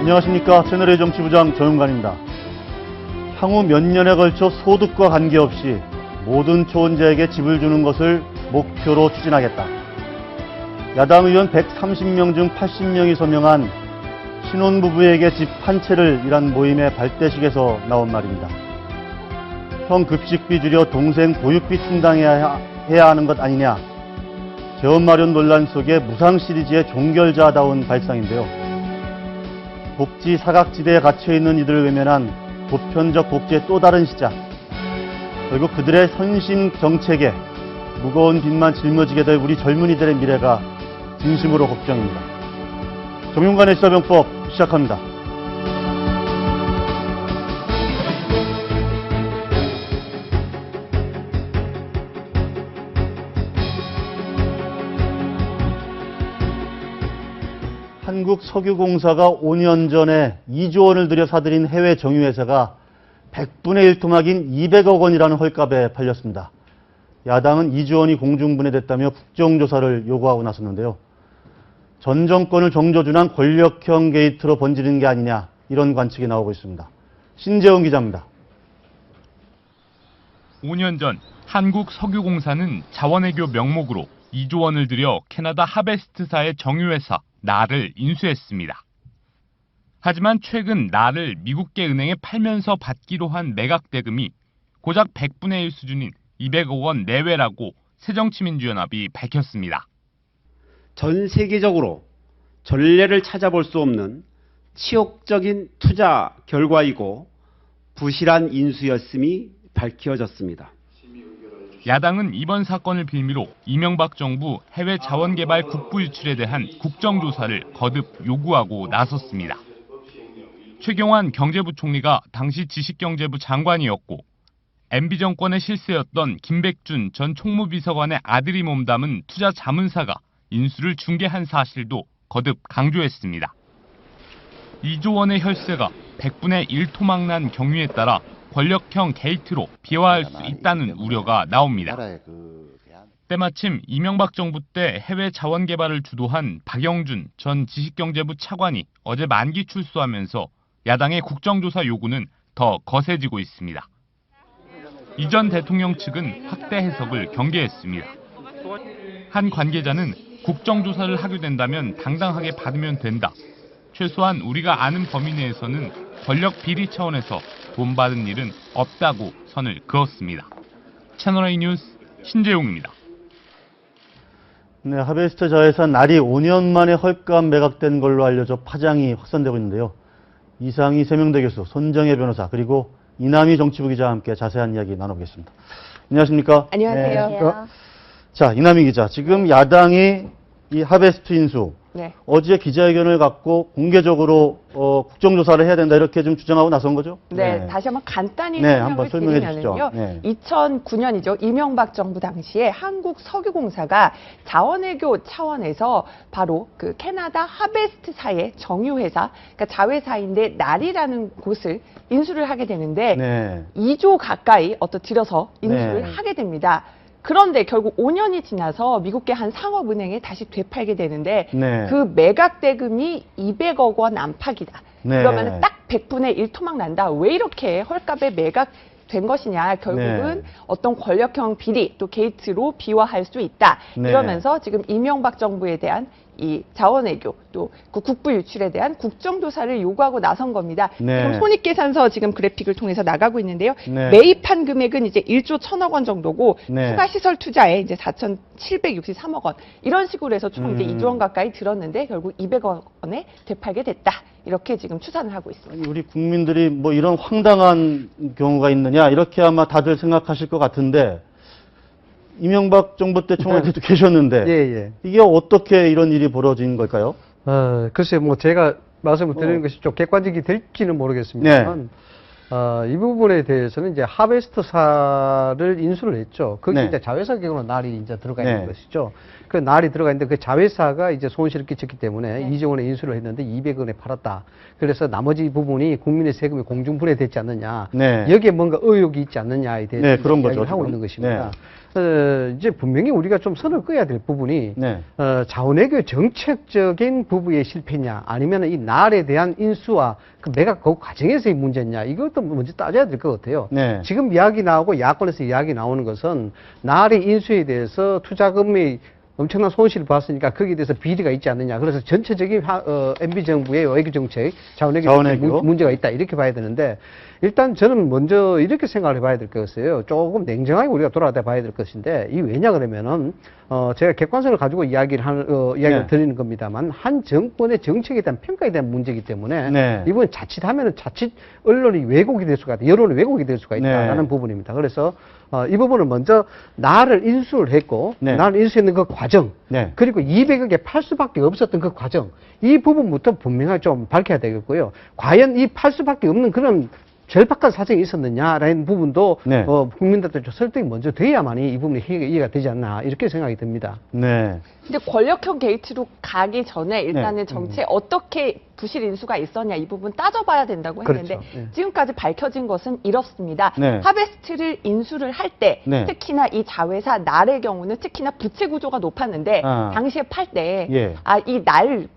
안녕하십니까. 채널A 정치부장 정용관입니다. 향후 몇 년에 걸쳐 소득과 관계없이 모든 초혼자에게 집을 주는 것을 목표로 추진하겠다. 야당 의원 130명 중 80명이 서명한 신혼부부에게 집 한 채를 이란 모임의 발대식에서 나온 말입니다. 형 급식비 줄여 동생 보육비 충당해야 하는 것 아니냐. 재원 마련 논란 속에 무상 시리즈의 종결자다운 발상인데요. 복지 사각지대에 갇혀있는 이들을 외면한 보편적 복지의 또 다른 시작. 결국 그들의 헌신 정책에 무거운 빚만 짊어지게 될 우리 젊은이들의 미래가 진심으로 걱정입니다. 정용관의 시사병법 시작합니다. 한국석유공사가 5년 전에 2조 원을 들여 사들인 해외 정유회사가 100분의 1 토막인 200억 원이라는 헐값에 팔렸습니다. 야당은 2조 원이 공중분해됐다며 국정조사를 요구하고 나섰는데요. 전 정권을 정조준한 권력형 게이트로 번지는 게 아니냐, 이런 관측이 나오고 있습니다. 신재원 기자입니다. 5년 전 한국석유공사는 자원외교 명목으로 2조 원을 들여 캐나다 하베스트사의 정유회사 나를 인수했습니다. 하지만 최근 나를 미국계 은행에 팔면서 받기로 한 매각 대금이 고작 100분의 1 수준인 200억 원 내외라고 새정치민주연합이 밝혔습니다. 전 세계적으로 전례를 찾아볼 수 없는 치욕적인 투자 결과이고 부실한 인수였음이 밝혀졌습니다. 야당은 이번 사건을 빌미로 이명박 정부 해외 자원개발 국부 유출에 대한 국정조사를 거듭 요구하고 나섰습니다. 최경환 경제부총리가 당시 지식경제부 장관이었고 MB 정권의 실세였던 김백준 전 총무비서관의 아들이 몸담은 투자 자문사가 인수를 중개한 사실도 거듭 강조했습니다. 2조 원의 혈세가 100분의 1 토막난 경위에 따라 권력형 게이트로 비화할 수 있다는 우려가 나옵니다. 때마침 이명박 정부 때 해외 자원 개발을 주도한 박영준 전 지식경제부 차관이 어제 만기 출소하면서 야당의 국정조사 요구는 더 거세지고 있습니다. 이 전 대통령 측은 확대 해석을 경계했습니다. 한 관계자는 국정조사를 하게 된다면 당당하게 받으면 된다. 최소한 우리가 아는 범위 내에서는 권력 비리 차원에서 돈 받은 일은 없다고 선을 그었습니다. 채널A 뉴스 신재용입니다. 네, 하베스트 자회사 날이 5년 만에 헐값 매각된 걸로 알려져 파장이 확산되고 있는데요. 이상희 세명대 교수, 손정혜 변호사, 그리고 이남희 정치부 기자와 함께 자세한 이야기 나눠보겠습니다. 안녕하십니까? 안녕하세요. 네. 자, 이남희 기자, 지금 야당이 이 하베스트 인수, 네. 어제 기자회견을 갖고 공개적으로 국정조사를 해야 된다, 이렇게 좀 주장하고 나선 거죠? 네, 다시 한번 간단히 네, 설명을 한번 설명해 드리면요. 주시죠. 네. 2009년이죠. 이명박 정부 당시에 한국석유공사가 자원외교 차원에서 바로 그 캐나다 하베스트사의 정유회사, 그러니까 자회사인데 날이라는 곳을 인수를 하게 되는데 네. 2조 가까이 들여서 인수를 네. 하게 됩니다. 그런데 결국 5년이 지나서 미국계 한 상업은행에 다시 되팔게 되는데 네. 그 매각 대금이 200억 원 안팎이다. 네. 그러면 딱 100분의 1 토막 난다. 왜 이렇게 헐값에 매각된 것이냐. 결국은 네. 어떤 권력형 비리 또 게이트로 비화할 수 있다. 네. 이러면서 지금 이명박 정부에 대한 이 자원외교 또 그 국부 유출에 대한 국정조사를 요구하고 나선 겁니다. 네. 지금 손익계산서 지금 그래픽을 통해서 나가고 있는데요. 네. 매입한 금액은 이제 1조 1,000억 원 정도고 네. 추가 시설 투자에 이제 4,763억 원 이런 식으로 해서 총 이제 2조 음. 원 가까이 들었는데 결국 200억 원에 되팔게 됐다. 이렇게 지금 추산을 하고 있습니다. 우리 국민들이 뭐 이런 황당한 경우가 있느냐, 이렇게 아마 다들 생각하실 것 같은데, 이명박 정부 때 청와대도 계셨는데, 예. 이게 어떻게 이런 일이 벌어진 걸까요? 글쎄, 뭐, 제가 말씀을 드리는 것이 좀 객관적이 될지는 모르겠습니다만, 이 부분에 대해서는 이제 하베스트사를 인수를 했죠. 거기 네. 이제 자회사 경우는 날이 이제 들어가 있는 네. 것이죠. 그 날이 들어가 있는데 그 자회사가 이제 손실을 끼쳤기 때문에 2조 원에 인수를 했는데 200원에 팔았다. 그래서 나머지 부분이 국민의 세금이 공중분해됐지 않느냐. 네. 여기에 뭔가 의혹이 있지 않느냐에 대해서 네, 그런 거죠, 이야기를 하고 지금. 있는 것입니다. 이제 분명히 우리가 좀 선을 그어야 될 부분이 네. 자원외교 정책적인 부분의 실패냐 아니면 이 날에 대한 인수와 그 매각 그 과정에서의 문제냐 이것도 먼저 따져야 될 것 같아요. 네. 지금 이야기 나오고 야권에서 이야기 나오는 것은 날의 인수에 대해서 투자금이 엄청난 손실을 봤으니까 거기에 대해서 비리가 있지 않느냐. 그래서 전체적인 MB 정부의 외교 정책, 자원외교 자원외교. 문제가 있다 이렇게 봐야 되는데 일단 저는 먼저 이렇게 생각을 해봐야 될 것 같아요. 조금 냉정하게 우리가 돌아다 봐야 될 것인데 이 왜냐 그러면은 제가 객관성을 가지고 이야기를 드리는 겁니다만 한 정권의 정책에 대한 평가에 대한 문제이기 때문에 네. 이번 자칫하면은 자칫 언론이 왜곡이 될 수가 있다, 여론이 왜곡이 될 수가 있다라는 네. 부분입니다. 그래서 이 부분을 먼저 나를 인수를 했고 네. 나를 인수했는 그 과정 네. 그리고 200억에 팔 수밖에 없었던 그 과정 이 부분부터 분명하게 좀 밝혀야 되겠고요. 과연 이 팔 수밖에 없는 그런 절박한 사정이 있었느냐라는 부분도 네. 국민들한테 좀 설득이 먼저 돼야만이 이 부분이 이해가 되지 않나 이렇게 생각이 듭니다. 네. 근데 권력형 게이트로 가기 전에 일단은 네. 정치에 어떻게 부실 인수가 있었냐 이 부분 따져봐야 된다고 했는데 그렇죠. 네. 지금까지 밝혀진 것은 이렇습니다. 네. 하베스트를 인수를 할 때 네. 특히나 이 자회사 날의 경우는 특히나 부채 구조가 높았는데 아. 당시에 팔 때 예. 이 날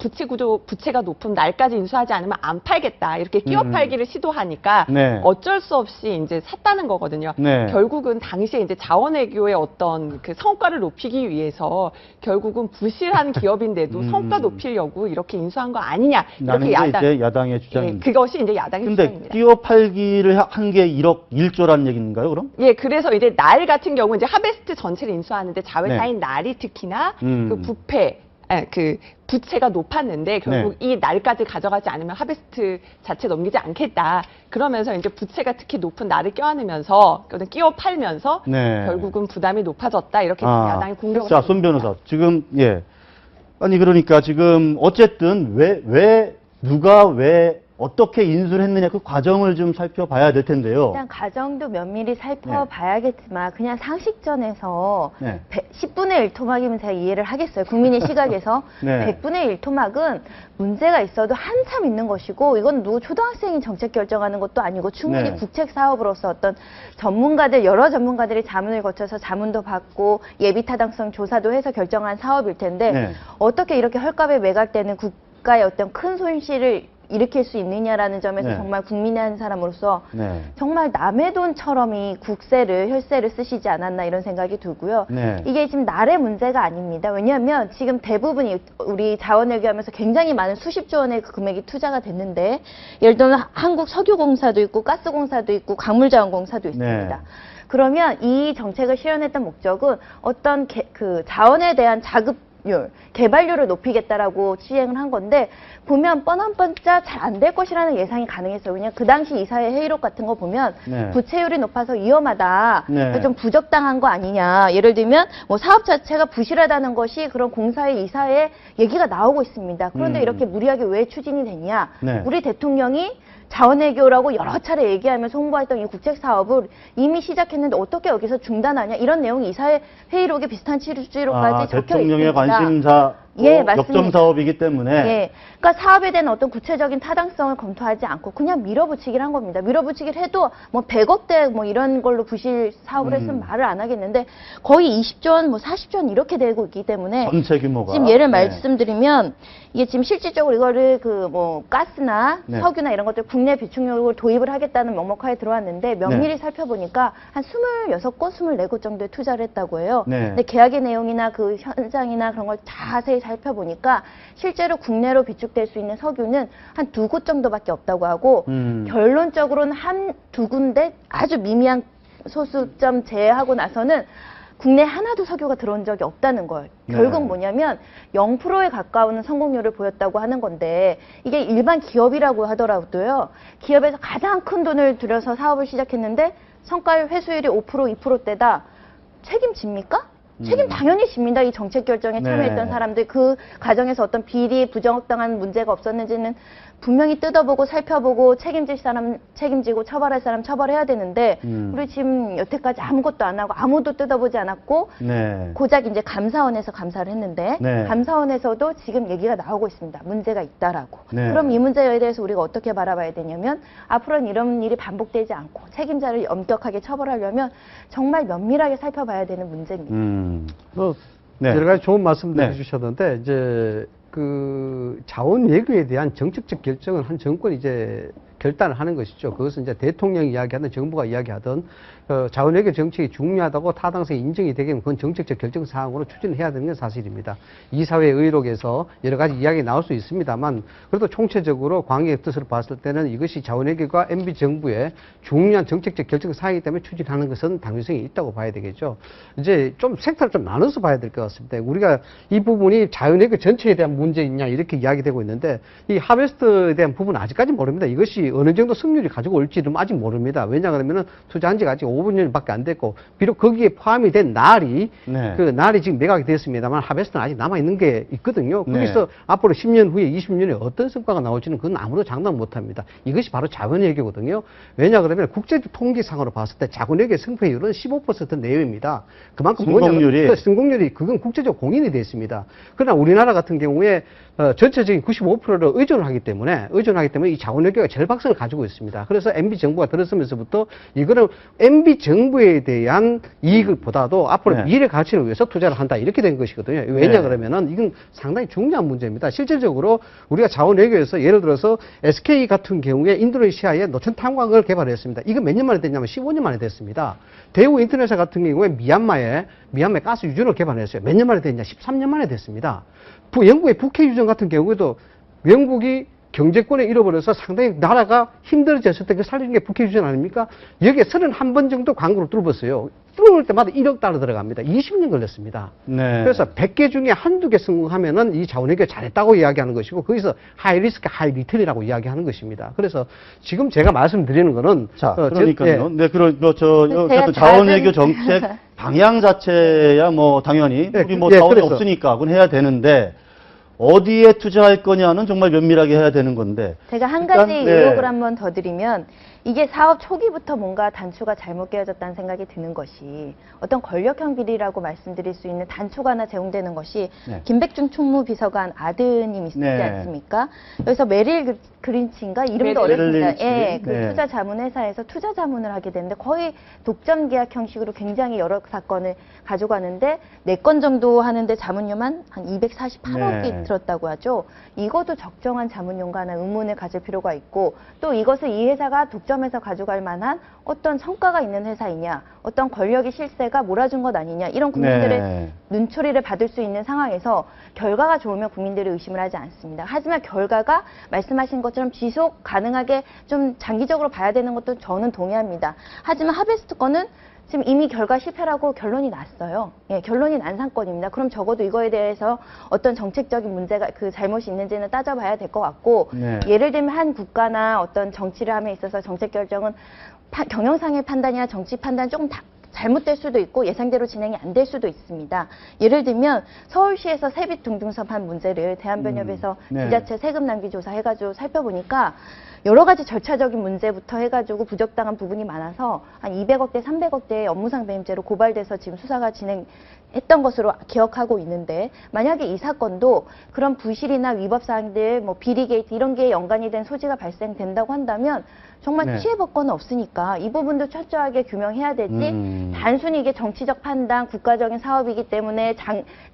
부채가 높은 날까지 인수하지 않으면 안 팔겠다 이렇게 끼워 팔기를 시도하니까 네. 어쩔 수 없이 이제 샀다는 거거든요. 네. 결국은 당시에 이제 자원외교의 어떤 그 성과를 높이기 위해서 결국은 부실한 기업인데도 성과 높이려고 이렇게 인수한 거 아니냐 라는 이렇게 게 이제 야당의 주장입니다. 그것이 이제 야당의 근데 주장입니다. 끼워 팔기를 한 게 1억 1조라는 얘기인가요, 그럼? 예, 그래서 이제 날 같은 경우 이제 하베스트 전체를 인수하는데 자회사인 날이 특히나 그 부채가 높았는데 결국 이 날까지 가져가지 않으면 하베스트 자체 넘기지 않겠다. 그러면서 이제 부채가 특히 높은 날을 껴안으면서 끼워 팔면서 네. 결국은 부담이 높아졌다. 이렇게 야당이 공격을 자, 하고 손 있습니다. 변호사. 지금, 예. 아니, 그러니까 지금, 어쨌든, 누가 왜, 어떻게 인수를 했느냐, 그 과정을 좀 살펴봐야 될 텐데요. 일단 과정도 면밀히 살펴봐야겠지만 그냥 상식전에서 네. 10분의 1 토막이면 제가 이해를 하겠어요. 국민의 시각에서 네. 100분의 1 토막은 문제가 있어도 한참 있는 것이고 이건 누구 초등학생이 정책 결정하는 것도 아니고 충분히 네. 국책 사업으로서 어떤 여러 전문가들이 자문을 거쳐서 자문도 받고 예비 타당성 조사도 해서 결정한 사업일 텐데 네. 어떻게 이렇게 헐값에 매각되는 국가의 어떤 큰 손실을 일으킬 수 있느냐라는 점에서 네. 정말 국민의 한 사람으로서 네. 정말 남의 돈처럼이 혈세를 쓰시지 않았나 이런 생각이 들고요. 네. 이게 지금 날의 문제가 아닙니다. 왜냐하면 지금 대부분이 우리 자원외교하면서 굉장히 많은 수십조 원의 그 금액이 투자가 됐는데 예를 들면 한국석유공사도 있고 가스공사도 있고 광물자원공사도 있습니다. 네. 그러면 이 정책을 실현했던 목적은 어떤 그 자원에 대한 자급률, 개발률을 높이겠다라고 시행을 한 건데 보면 뻔한뻔짜 잘 안 될 것이라는 예상이 가능했어요. 왜냐하면 그 당시 이사회 회의록 같은 거 보면 네. 부채율이 높아서 위험하다. 네. 좀 부적당한 거 아니냐. 예를 들면 뭐 사업 자체가 부실하다는 것이 그런 공사의 이사회에 얘기가 나오고 있습니다. 그런데 이렇게 무리하게 왜 추진이 됐냐. 네. 우리 대통령이 자원외교라고 여러 차례 얘기하면서 홍보했던 이 국책 사업을 이미 시작했는데 어떻게 여기서 중단하냐 이런 내용이 이사회 회의록에 비슷한 취지로까지 적혀 대통령의 있습니다. 관심사, 예, 맞습니다. 역점 사업이기 때문에. 예, 그러니까 사업에 대한 어떤 구체적인 타당성을 검토하지 않고 그냥 밀어붙이기를 한 겁니다. 밀어붙이기를 해도 뭐 100억대 뭐 이런 걸로 부실 사업을 했으면 말을 안 하겠는데 거의 20조 원, 뭐 40조 원 이렇게 되고 있기 때문에 전체 규모가. 지금 예를 네. 말씀드리면 이게 지금 실질적으로 이거를 그 뭐 가스나 네. 석유나 이런 것들 국내 비축용으로 도입을 하겠다는 명목하에 들어왔는데 면밀히 네. 살펴보니까 한 26곳, 24곳 정도에 투자를 했다고 해요. 네. 근데 계약의 내용이나 그 현장이나 그런 걸 자세히 살펴보니까 실제로 국내로 비축될 수 있는 석유는 한 2곳 정도밖에 없다고 하고 결론적으로는 두 군데 아주 미미한 소수점 제외하고 나서는 국내 하나도 석유가 들어온 적이 없다는 거예요. 네. 결국 뭐냐면 0%에 가까운 성공률을 보였다고 하는 건데 이게 일반 기업이라고 하더라도요. 기업에서 가장 큰 돈을 들여서 사업을 시작했는데 성과율 회수율이 5%, 2%대다 책임집니까? 책임 당연히 집니다. 이 정책 결정에 참여했던 네. 사람들, 그 과정에서 어떤 비리, 부정확당한 문제가 없었는지는 분명히 뜯어보고 살펴보고 책임질 사람 책임지고 처벌할 사람 처벌해야 되는데 우리 지금 여태까지 아무것도 안 하고 아무도 뜯어보지 않았고 네. 고작 이제 감사원에서 감사를 했는데 네. 감사원에서도 지금 얘기가 나오고 있습니다. 문제가 있다라고. 네. 그럼 이 문제에 대해서 우리가 어떻게 바라봐야 되냐면 앞으로는 이런 일이 반복되지 않고 책임자를 엄격하게 처벌하려면 정말 면밀하게 살펴봐야 되는 문제입니다. 네. 여러 가지 좋은 말씀들 네. 해주셨는데 이제 그 자원 외교에 대한 정책적 결정은 한 정권이 이제 결단을 하는 것이죠. 그것은 이제 대통령이 이야기하든 정부가 이야기하든 자원 외교 정책이 중요하다고 타당성이 인정이 되면 그건 정책적 결정 사항으로 추진해야 되는 건 사실입니다. 이사회 의록에서 여러 가지 이야기 나올 수 있습니다만 그래도 총체적으로 광의의 뜻으로 봤을 때는 이것이 자원 외교가 MB 정부의 중요한 정책적 결정 사항이기 때문에 추진하는 것은 당위성이 있다고 봐야 되겠죠. 이제 좀 섹터를 좀 나눠서 봐야 될 것 같습니다. 우리가 이 부분이 자원 외교 전체에 대한 문제이냐 이렇게 이야기되고 있는데 이 하베스트에 대한 부분은 아직까지 모릅니다. 이것이 어느 정도 승률이 가지고 올지는 아직 모릅니다. 왜냐 그러면은 투자한 지가 아직 5분년밖에 안 됐고 비록 거기에 포함이 된 날이 네. 그 날이 지금 매각이 됐습니다만 하베스트는 아직 남아 있는 게 있거든요. 네. 거기서 앞으로 10년 후에 20년에 어떤 성과가 나올지는 그건 아무도 장담 못 합니다. 이것이 바로 자원 외교거든요. 왜냐 그러면 국제 통계상으로 봤을 때 자원 외교 승패율은 15% 내외입니다. 그만큼 성공률이 그 성공률이 그건 국제적 공인이 되어 있습니다. 그러나 우리나라 같은 경우에 전체적인 95%를 의존하기 때문에 이 자원 외교가 절박성을 가지고 있습니다. 그래서 MB 정부가 들어서면서부터 이거는 MB 정부에 대한 이익보다도 앞으로 네. 미래 가치를 위해서 투자를 한다 이렇게 된 것이거든요. 왜냐 네. 그러면은 이건 상당히 중요한 문제입니다. 실질적으로 우리가 자원 외교에서 예를 들어서 SK 같은 경우에 인도네시아에 노천 탄광을 개발했습니다. 이거 몇 년 만에 됐냐면 15년 만에 됐습니다. 대우 인터넷사 같은 경우에 미얀마에 가스 유전을 개발했어요. 몇 년 만에 됐냐? 13년 만에 됐습니다. 영국의 북해 유전 같은 경우에도 영국이 경제권을 잃어버려서 상당히 나라가 힘들어졌을 때 그 살리는 게 북해 유전 아닙니까? 여기에 31번 정도 광고를 뚫어봤어요. 뚫을 때마다 1억 달러 들어갑니다. 20년 걸렸습니다. 네. 그래서 100개 중에 한두 개 성공하면은 이 자원 외교 잘했다고 이야기하는 것이고 거기서 하이 리스크 하이 리턴이라고 이야기하는 것입니다. 그래서 지금 제가 말씀드리는 거는 자, 그러니까요. 네, 어쨌든 제가 자원 작은- 외교 정책 방향 자체야 뭐 당연히 네, 우리 뭐 예, 자원이 그래서. 없으니까 그건 해야 되는데 어디에 투자할 거냐는 정말 면밀하게 해야 되는 건데. 제가 한 일단, 가지 네. 의혹을 한번 더 드리면 이게 사업 초기부터 뭔가 단추가 잘못 깨어졌다는 생각이 드는 것이 어떤 권력형 비리라고 말씀드릴 수 있는 단초가 하나 제공되는 것이 네. 김백중 총무비서관 아드님 있지 네. 않습니까? 여기서 메릴 그린치인가 이름도 메릴 어렵습니다. 린치. 예, 그 네. 투자 자문 회사에서 투자 자문을 하게 되는데 거의 독점 계약 형식으로 굉장히 여러 사건을 가져가는데 4건 정도 하는데 자문료만 한 248억이 네. 들었다고 하죠. 이것도 적정한 자문료인가 하는 의문을 가질 필요가 있고 또 이것을 이 회사가 독점해서 가져갈 만한 어떤 성과가 있는 회사이냐, 어떤 권력의 실세가 몰아준 것 아니냐 이런 국민들의 네. 눈초리를 받을 수 있는 상황에서 결과가 좋으면 국민들이 의심을 하지 않습니다. 하지만 결과가 말씀하신 것처럼 지속 가능하게 좀 장기적으로 봐야 되는 것도 저는 동의합니다. 하지만 하베스트 건은 지금 이미 결과 실패라고 결론이 났어요. 예, 결론이 난 사건입니다. 그럼 적어도 이거에 대해서 어떤 정책적인 문제가 그 잘못이 있는지는 따져봐야 될 것 같고 네. 예를 들면 한 국가나 어떤 정치를 함에 있어서 정책 결정은 경영상의 판단이나 정치 판단 조금 잘못될 수도 있고 예상대로 진행이 안 될 수도 있습니다. 예를 들면 서울시에서 세빛 둥둥섬한 문제를 대한변협에서 네. 지자체 세금 낭비 조사 해가지고 살펴보니까 여러 가지 절차적인 문제부터 해가지고 부적당한 부분이 많아서 한 200억대, 300억대의 업무상 배임죄로 고발돼서 지금 수사가 진행했던 것으로 기억하고 있는데 만약에 이 사건도 그런 부실이나 위법 사항들, 뭐 비리 게이트 이런 게 연관이 된 소지가 발생된다고 한다면 정말 네. 피해볼 건 없으니까 이 부분도 철저하게 규명해야 되지 단순히 이게 정치적 판단, 국가적인 사업이기 때문에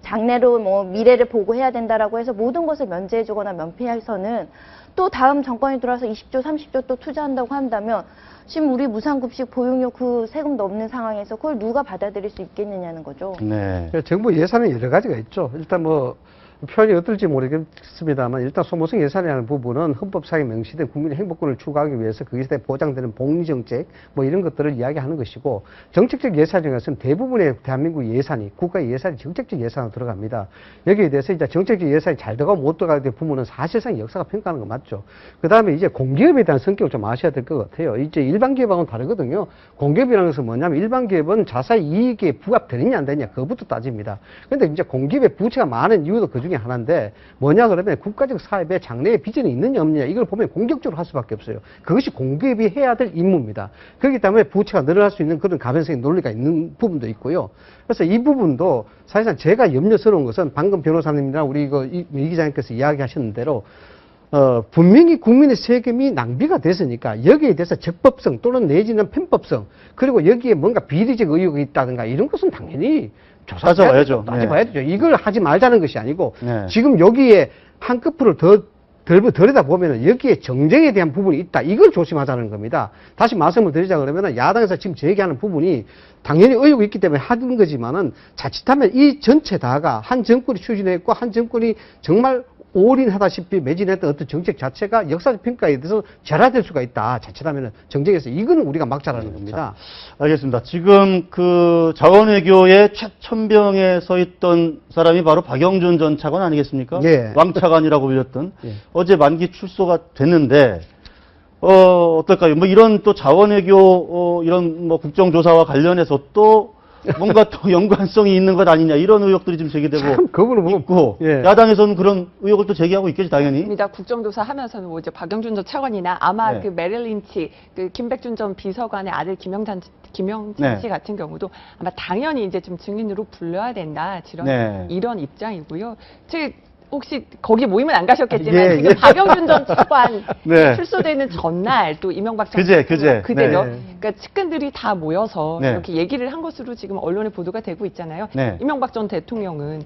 장래로 뭐 미래를 보고 해야 된다라고 해서 모든 것을 면제해주거나 면피해서는 또 다음 정권이 들어와서 20조, 30조 또 투자한다고 한다면 지금 우리 무상급식 보육료 그 세금도 없는 상황에서 그걸 누가 받아들일 수 있겠느냐는 거죠. 네. 정부 예산은 여러 가지가 있죠. 일단 뭐 표현이 어떨지 모르겠습니다만 일단 소모성 예산이라는 부분은 헌법상에 명시된 국민의 행복권을 추구하기 위해서 거기에 보장되는 복리정책 뭐 이런 것들을 이야기하는 것이고 정책적 예산인 것은 대부분의 대한민국 예산이 국가의 예산이 정책적 예산으로 들어갑니다. 여기에 대해서 이제 정책적 예산이 잘 들어가고 못 들어가게 된 부분은 사실상 역사가 평가하는 거 맞죠. 그 다음에 이제 공기업에 대한 성격을 좀 아셔야 될 것 같아요. 이제 일반 기업하고는 다르거든요. 공기업이라는 것은 뭐냐면 일반 기업은 자사 이익에 부합되느냐 안 되느냐 그것부터 따집니다. 그런데 이제 공기업의 부채가 많은 이유도 그 중에 하나인데 뭐냐 그러면 국가적 사업에 장래의 비전이 있느냐 없느냐 이걸 보면 공격적으로 할 수밖에 없어요. 그것이 공기업이 해야 될 임무입니다. 그렇기 때문에 부채가 늘어날 수 있는 그런 가변적인 논리가 있는 부분도 있고요. 그래서 이 부분도 사실상 제가 염려스러운 것은 방금 변호사님이랑 우리 이 기자님께서 이야기하셨는 대로 분명히 국민의 세금이 낭비가 됐으니까 여기에 대해서 적법성 또는 내지는 편법성 그리고 여기에 뭔가 비리적 의혹이 있다든가 이런 것은 당연히 따져봐야죠. 따져봐야죠. 이걸 하지 말자는 것이 아니고 네. 지금 여기에 한꺼풀을 더 들여다보면 여기에 정쟁에 대한 부분이 있다. 이걸 조심하자는 겁니다. 다시 말씀을 드리자 그러면 야당에서 지금 제기하는 부분이 당연히 의혹이 있기 때문에 하는 거지만은 자칫하면 이 전체 다가 한 정권이 추진했고 한 정권이 정말 올인하다시피 매진했던 어떤 정책 자체가 역사적 평가에 대해서 절하될 수가 있다. 자칫하면 정쟁에서 이거는 우리가 막자라는 겁니다. 자, 알겠습니다. 지금 그 자원외교의 최천병에 서 있던 사람이 바로 박영준 전 차관 아니겠습니까? 예. 왕차관이라고 불렸던. 예. 어제 만기 출소가 됐는데 어떨까요? 뭐 이런 또 자원외교 이런 뭐 국정조사와 관련해서 또 뭔가 또 연관성이 있는 것 아니냐 이런 의혹들이 지금 제기되고 참 그분은 뭐 있고 예. 야당에서는 그런 의혹을 또 제기하고 있겠지 당연히. 입니다. 국정조사 하면서는 뭐 이제 박영준 전 차관이나 아마 네. 그 메릴 린치, 그 김백준 전 비서관의 아들 김영찬 네. 씨 같은 경우도 아마 당연히 이제 좀 증인으로 불러야 된다. 네. 이런 입장이고요. 혹시 거기 모임은 안 가셨겠지만 예, 지금 예. 박영준 전 차관 네. 출소되는 전날 또 이명박 전 그제죠. 그제죠. 네. 그러니까 측근들이 다 모여서 네. 이렇게 얘기를 한 것으로 지금 언론에 보도가 되고 있잖아요. 네. 이명박 전 대통령은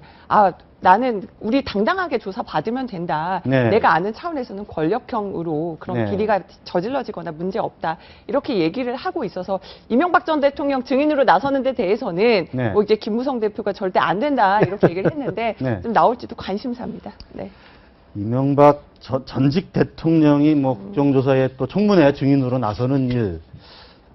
나는 우리 당당하게 조사 받으면 된다. 네. 내가 아는 차원에서는 권력형으로 그런 네. 비리가 저질러지거나 문제 없다. 이렇게 얘기를 하고 있어서 이명박 전 대통령 증인으로 나서는 데 대해서는 네. 뭐 이제 김무성 대표가 절대 안 된다. 이렇게 얘기를 했는데 네. 좀 나올지도 관심사입니다. 네. 이명박 전직 대통령이 뭐 국정조사에 또 청문회 증인으로 나서는 일,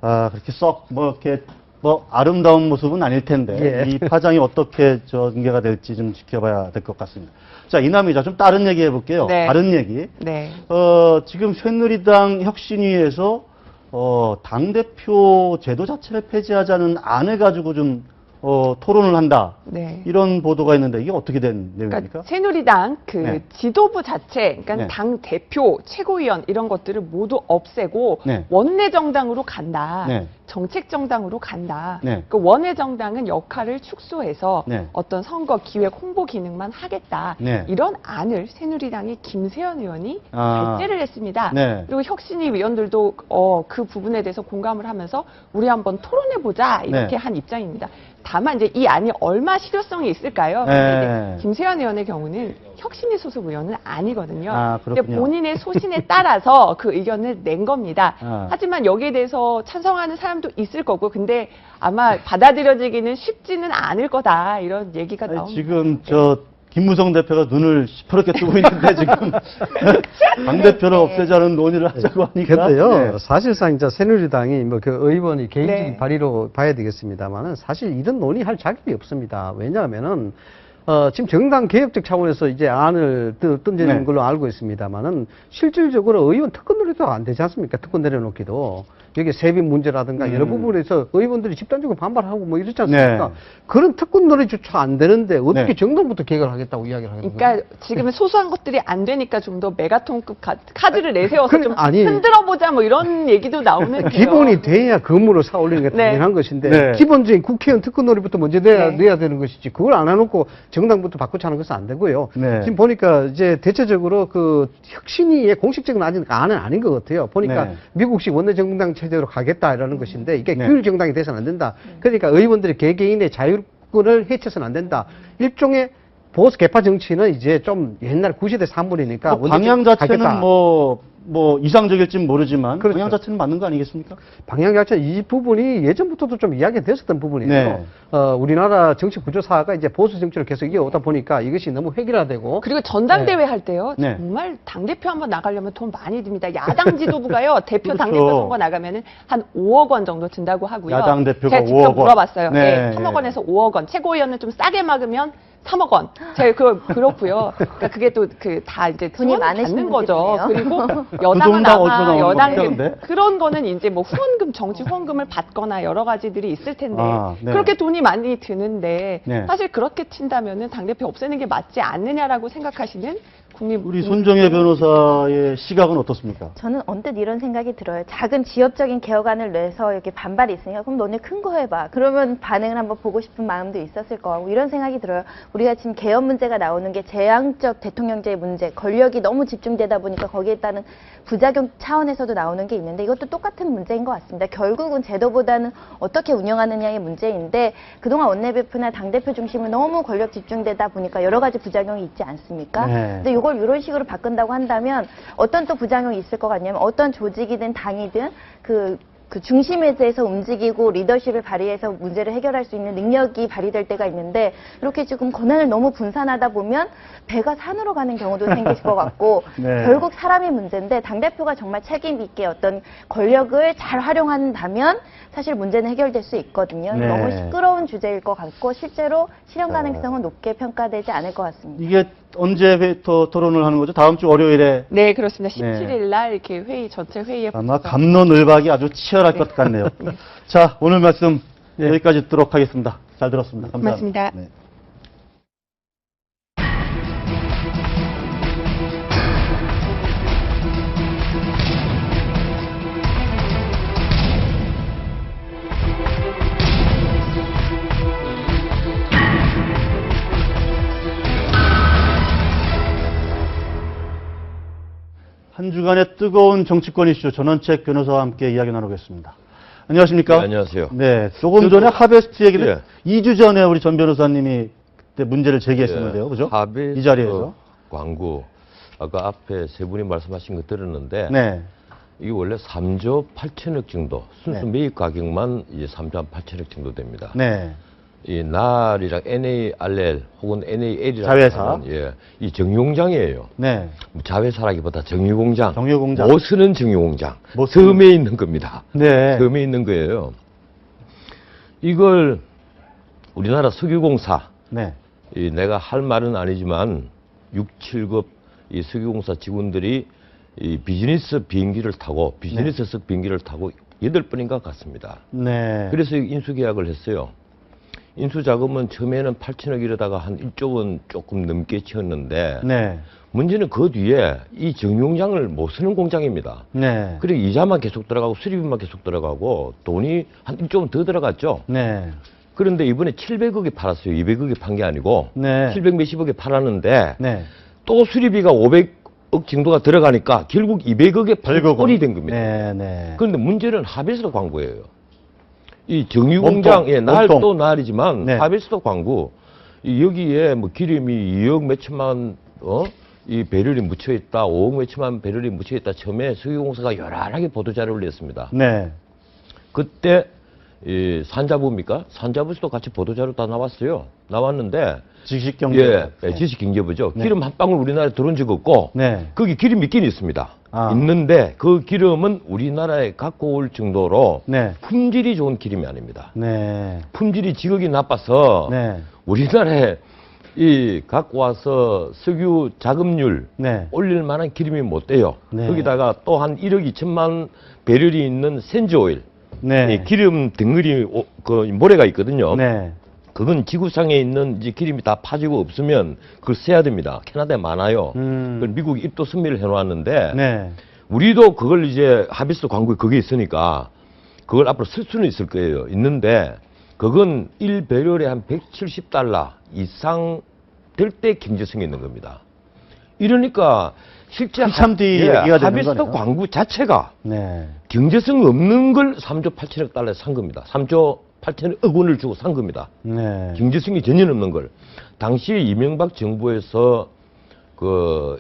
그렇게 썩 뭐 이렇게 뭐 아름다운 모습은 아닐 텐데 예. 이 파장이 어떻게 전개가 될지 좀 지켜봐야 될 것 같습니다. 자, 이남희 기자 좀 다른 얘기 해볼게요. 네. 다른 얘기. 네. 지금 새누리당 혁신위에서 당대표 제도 자체를 폐지하자는 안을 가지고 좀 토론을 한다. 네. 이런 보도가 있는데 이게 어떻게 된 내용입니까? 그러니까 새누리당 그 네. 지도부 자체, 그러니까 네. 당 대표, 최고위원 이런 것들을 모두 없애고 네. 원내 정당으로 간다. 네. 정책 정당으로 간다. 네. 그 원내 정당은 역할을 축소해서 네. 어떤 선거 기획 홍보 기능만 하겠다. 네. 이런 안을 새누리당의 김세연 의원이 아. 발제를 했습니다. 네. 그리고 혁신위 위원들도 그 부분에 대해서 공감을 하면서 우리 한번 토론해 보자 이렇게 네. 한 입장입니다. 다만 이제 이 안이 얼마 실효성이 있을까요? 네. 근데 이제 김세연 의원의 경우는 혁신위 소속 의원은 아니거든요. 아, 근데 그렇군요. 본인의 소신에 따라서 그 의견을 낸 겁니다. 아. 하지만 여기에 대해서 찬성하는 사람도 있을 거고, 근데 아마 받아들여지기는 쉽지는 않을 거다 이런 얘기가 아니, 나옵니다. 지금 김무성 대표가 눈을 시퍼렇게 뜨고 있는데 지금 당 대표를 없애자는 논의를 하자고 하니까. 그런데요, 네. 사실상 이제 새누리당이 뭐 그 의원이 개인적인 네. 발의로 봐야 되겠습니다만은 사실 이런 논의할 자격이 없습니다. 왜냐하면은 지금 정당 개혁적 차원에서 이제 안을 던지는 네. 걸로 알고 있습니다만은 실질적으로 의원 특권 놀이도 안 되지 않습니까? 특권 내려놓기도. 여기 세비 문제라든가 여러 부분에서 의원들이 집단적으로 반발하고 뭐 이렇지 않습니까? 네. 그런 특권 놀이조차 안 되는데 어떻게 네. 정당부터 개혁을 하겠다고 이야기를 하는 거예요? 그러니까 지금은 소소한 것들이 안 되니까 좀 더 메가톤급 카드를 내세워서 그래, 좀 아니. 흔들어보자 뭐 이런 얘기도 나오는데요. 기본이 돼야 건물을 쌓아 올리는 게 네. 당연한 것인데 네. 기본적인 국회의원 특권놀이부터 먼저 네. 내야 되는 것이지 그걸 안 해놓고 정당부터 바꾸자는 것은 안 되고요. 네. 지금 보니까 이제 대체적으로 그 혁신위의 공식적인 안은 아닌 것 같아요. 보니까 네. 미국식 원내정당 체제로 가겠다 이러는 것인데 이게 네. 규율정당이 돼서는 안 된다. 그러니까 의원들의 개개인의 자율권을 해쳐서는 안 된다. 일종의 보수 개파 정치는 이제 좀 옛날 90대 3분이니까 방향 자체는 뭐 뭐 이상적일지는 모르지만 그렇죠. 방향 자체는 맞는 거 아니겠습니까? 방향 자체 이 부분이 예전부터도 좀 이야기가 됐었던 부분이에요. 네. 우리나라 정치 구조사가 이제 보수 정치를 계속 이어오다 보니까 이것이 너무 획일화되고 그리고 전당대회 할 때요. 네. 정말 당대표 한번 나가려면 돈 많이 듭니다. 야당 지도부가요. 대표 그렇죠. 당대표 선거 나가면은 한 5억 원 정도 든다고 하고요. 야당 대표가 제가 직접 5억 원. 물어봤어요. 네. 네. 3억 원에서 5억 원. 최고위원은 좀 싸게 막으면 3억 원. 제가 그렇고요. 그러니까 그게 또 그 다 이제 돈이 돈이 많으신 받는 거죠. 분들이네요. 그리고 여당은 다 어디서 아마 나오는 여당 건데? 그런 거는 이제 뭐 후원금 정치 후원금을 받거나 여러 가지들이 있을 텐데 아, 네. 그렇게 돈이 많이 드는데 네. 사실 그렇게 친다면은 당 대표 없애는 게 맞지 않느냐라고 생각하시는 국민 우리 손정혜 변호사의 시각은 어떻습니까? 저는 언뜻 이런 생각이 들어요. 작은 지역적인 개혁안을 내서 이렇게 반발이 있으니까 그럼 너네 큰 거 해봐. 그러면 반응을 한번 보고 싶은 마음도 있었을 거고 이런 생각이 들어요. 우리가 지금 개헌 문제가 나오는 게 재앙적 대통령제의 문제, 권력이 너무 집중되다 보니까 거기에 따른 부작용 차원에서도 나오는 게 있는데 이것도 똑같은 문제인 것 같습니다. 결국은 제도보다는 어떻게 운영하느냐의 문제인데 그동안 원내대표나 당대표 중심으로 너무 권력 집중되다 보니까 여러 가지 부작용이 있지 않습니까? 네. 근데 이걸 이런 식으로 바꾼다고 한다면 어떤 또 부작용이 있을 것 같냐면 어떤 조직이든 당이든 그 중심에 대해서 움직이고 리더십을 발휘해서 문제를 해결할 수 있는 능력이 발휘될 때가 있는데 이렇게 지금 권한을 너무 분산하다 보면 배가 산으로 가는 경우도 생길 것 같고 네. 결국 사람이 문제인데 당대표가 정말 책임 있게 어떤 권력을 잘 활용한다면 사실 문제는 해결될 수 있거든요. 네. 너무 시끄러운 주제일 것 같고 실제로 실현 가능성은 높게 평가되지 않을 것 같습니다. 이게 언제 토론을 하는 거죠? 다음 주 월요일에 네, 그렇습니다. 네. 17일 날 이렇게 회의 전체 회의에 아마 갑론을박이 아주 치열할 것 같네요. 자, 오늘 말씀 여기까지 듣도록 하겠습니다. 잘 들었습니다. 감사합니다. 고맙습니다. 네. 한 주간의 뜨거운 정치권 이슈 전원책 변호사와 함께 이야기 나누겠습니다. 안녕하십니까? 네, 안녕하세요. 네, 조금 전에 하베스트 얘기를 예. 2주 전에 우리 전 변호사님이 그때 문제를 제기했었는데요. 그죠? 하베스트 이 자리에서. 광고 아까 앞에 세 분이 말씀하신 거 들었는데 네. 이게 원래 3조 8천억 정도 순수 네. 매입 가격만 이제 3조 8천억 정도 됩니다. 네. 이 날이랑 NARL 혹은 NAL이라고 자회사. 하는 예, 이 정유공장이에요. 네. 자회사라기보다 정유공장. 정유공장. 못 쓰는 정유공장. 못 쓰는- 섬에 있는 겁니다. 네. 섬에 있는 거예요. 이걸 우리나라 석유공사 네. 이 내가 할 말은 아니지만 6, 7급 이 석유공사 직원들이 이 비즈니스 비행기를 타고 비즈니스석 비행기를 타고 8번인가 갔습니다. 네. 그래서 인수계약을 했어요. 인수자금은 처음에는 8천억 이러다가 한 1조 원 조금 넘게 치웠는데 네. 문제는 그 뒤에 이 정유공장을 못 쓰는 공장입니다. 네. 그리고 이자만 계속 들어가고 수리비만 계속 들어가고 돈이 한 1조 원 더 들어갔죠. 네. 그런데 이번에 700억에 팔았어요. 200억에 판 게 아니고 네. 700 몇십억에 팔았는데 네. 또 수리비가 500억 정도가 들어가니까 결국 200억에 벌거고. 꼴이 된 겁니다. 네. 네. 그런데 문제는 하베스트 광고예요. 이 정유공장, 몸통, 예, 날 몸통. 또 날이지만 네. 하베스트 광고 여기에 뭐 기름이 2억 몇천만 이 배럴이 묻혀 있다, 5억 몇천만 배럴이 묻혀 있다. 처음에 석유공사가 요란하게 보도 자료를 냈습니다. 네. 그때 이 산자부입니까? 산자부에서도 같이 보도 자료 다 나왔어요. 나왔는데 지식경제. 예, 지식경제부죠. 네. 기름 한 방울 우리나라에 들어온 적 없고 네. 거기 기름이 있긴 있습니다. 아. 있는데 그 기름은 우리나라에 갖고 올 정도로 네. 품질이 좋은 기름이 아닙니다. 네. 품질이 지극히 나빠서 네. 우리나라에 이 갖고 와서 석유 자급률 네. 올릴 만한 기름이 못 돼요. 네. 거기다가 또 한 1억 2천만 배럴이 있는 센즈 오일, 네. 이 기름 덩어리 그 모래가 있거든요. 네. 그건 지구상에 있는 이제 기름이 다 파지고 없으면 그걸 써야 됩니다. 캐나다에 많아요. 그걸 미국이 입도 선미를 해놓았는데 네. 우리도 그걸 이제 하베스트 광고에 그게 있으니까 그걸 앞으로 쓸 수는 있을 거예요. 있는데 그건 1배럴에 한 170달러 이상 될 때 경제성이 있는 겁니다. 이러니까 실제 한참 뒤 얘기가 되는 하베스트 거네요. 광고 자체가 네. 경제성 없는 걸 3조 8천억 달러에 산 겁니다. 3조 8천억 원을 주고 산 겁니다. 네. 경제성이 전혀 없는 걸. 당시 이명박 정부에서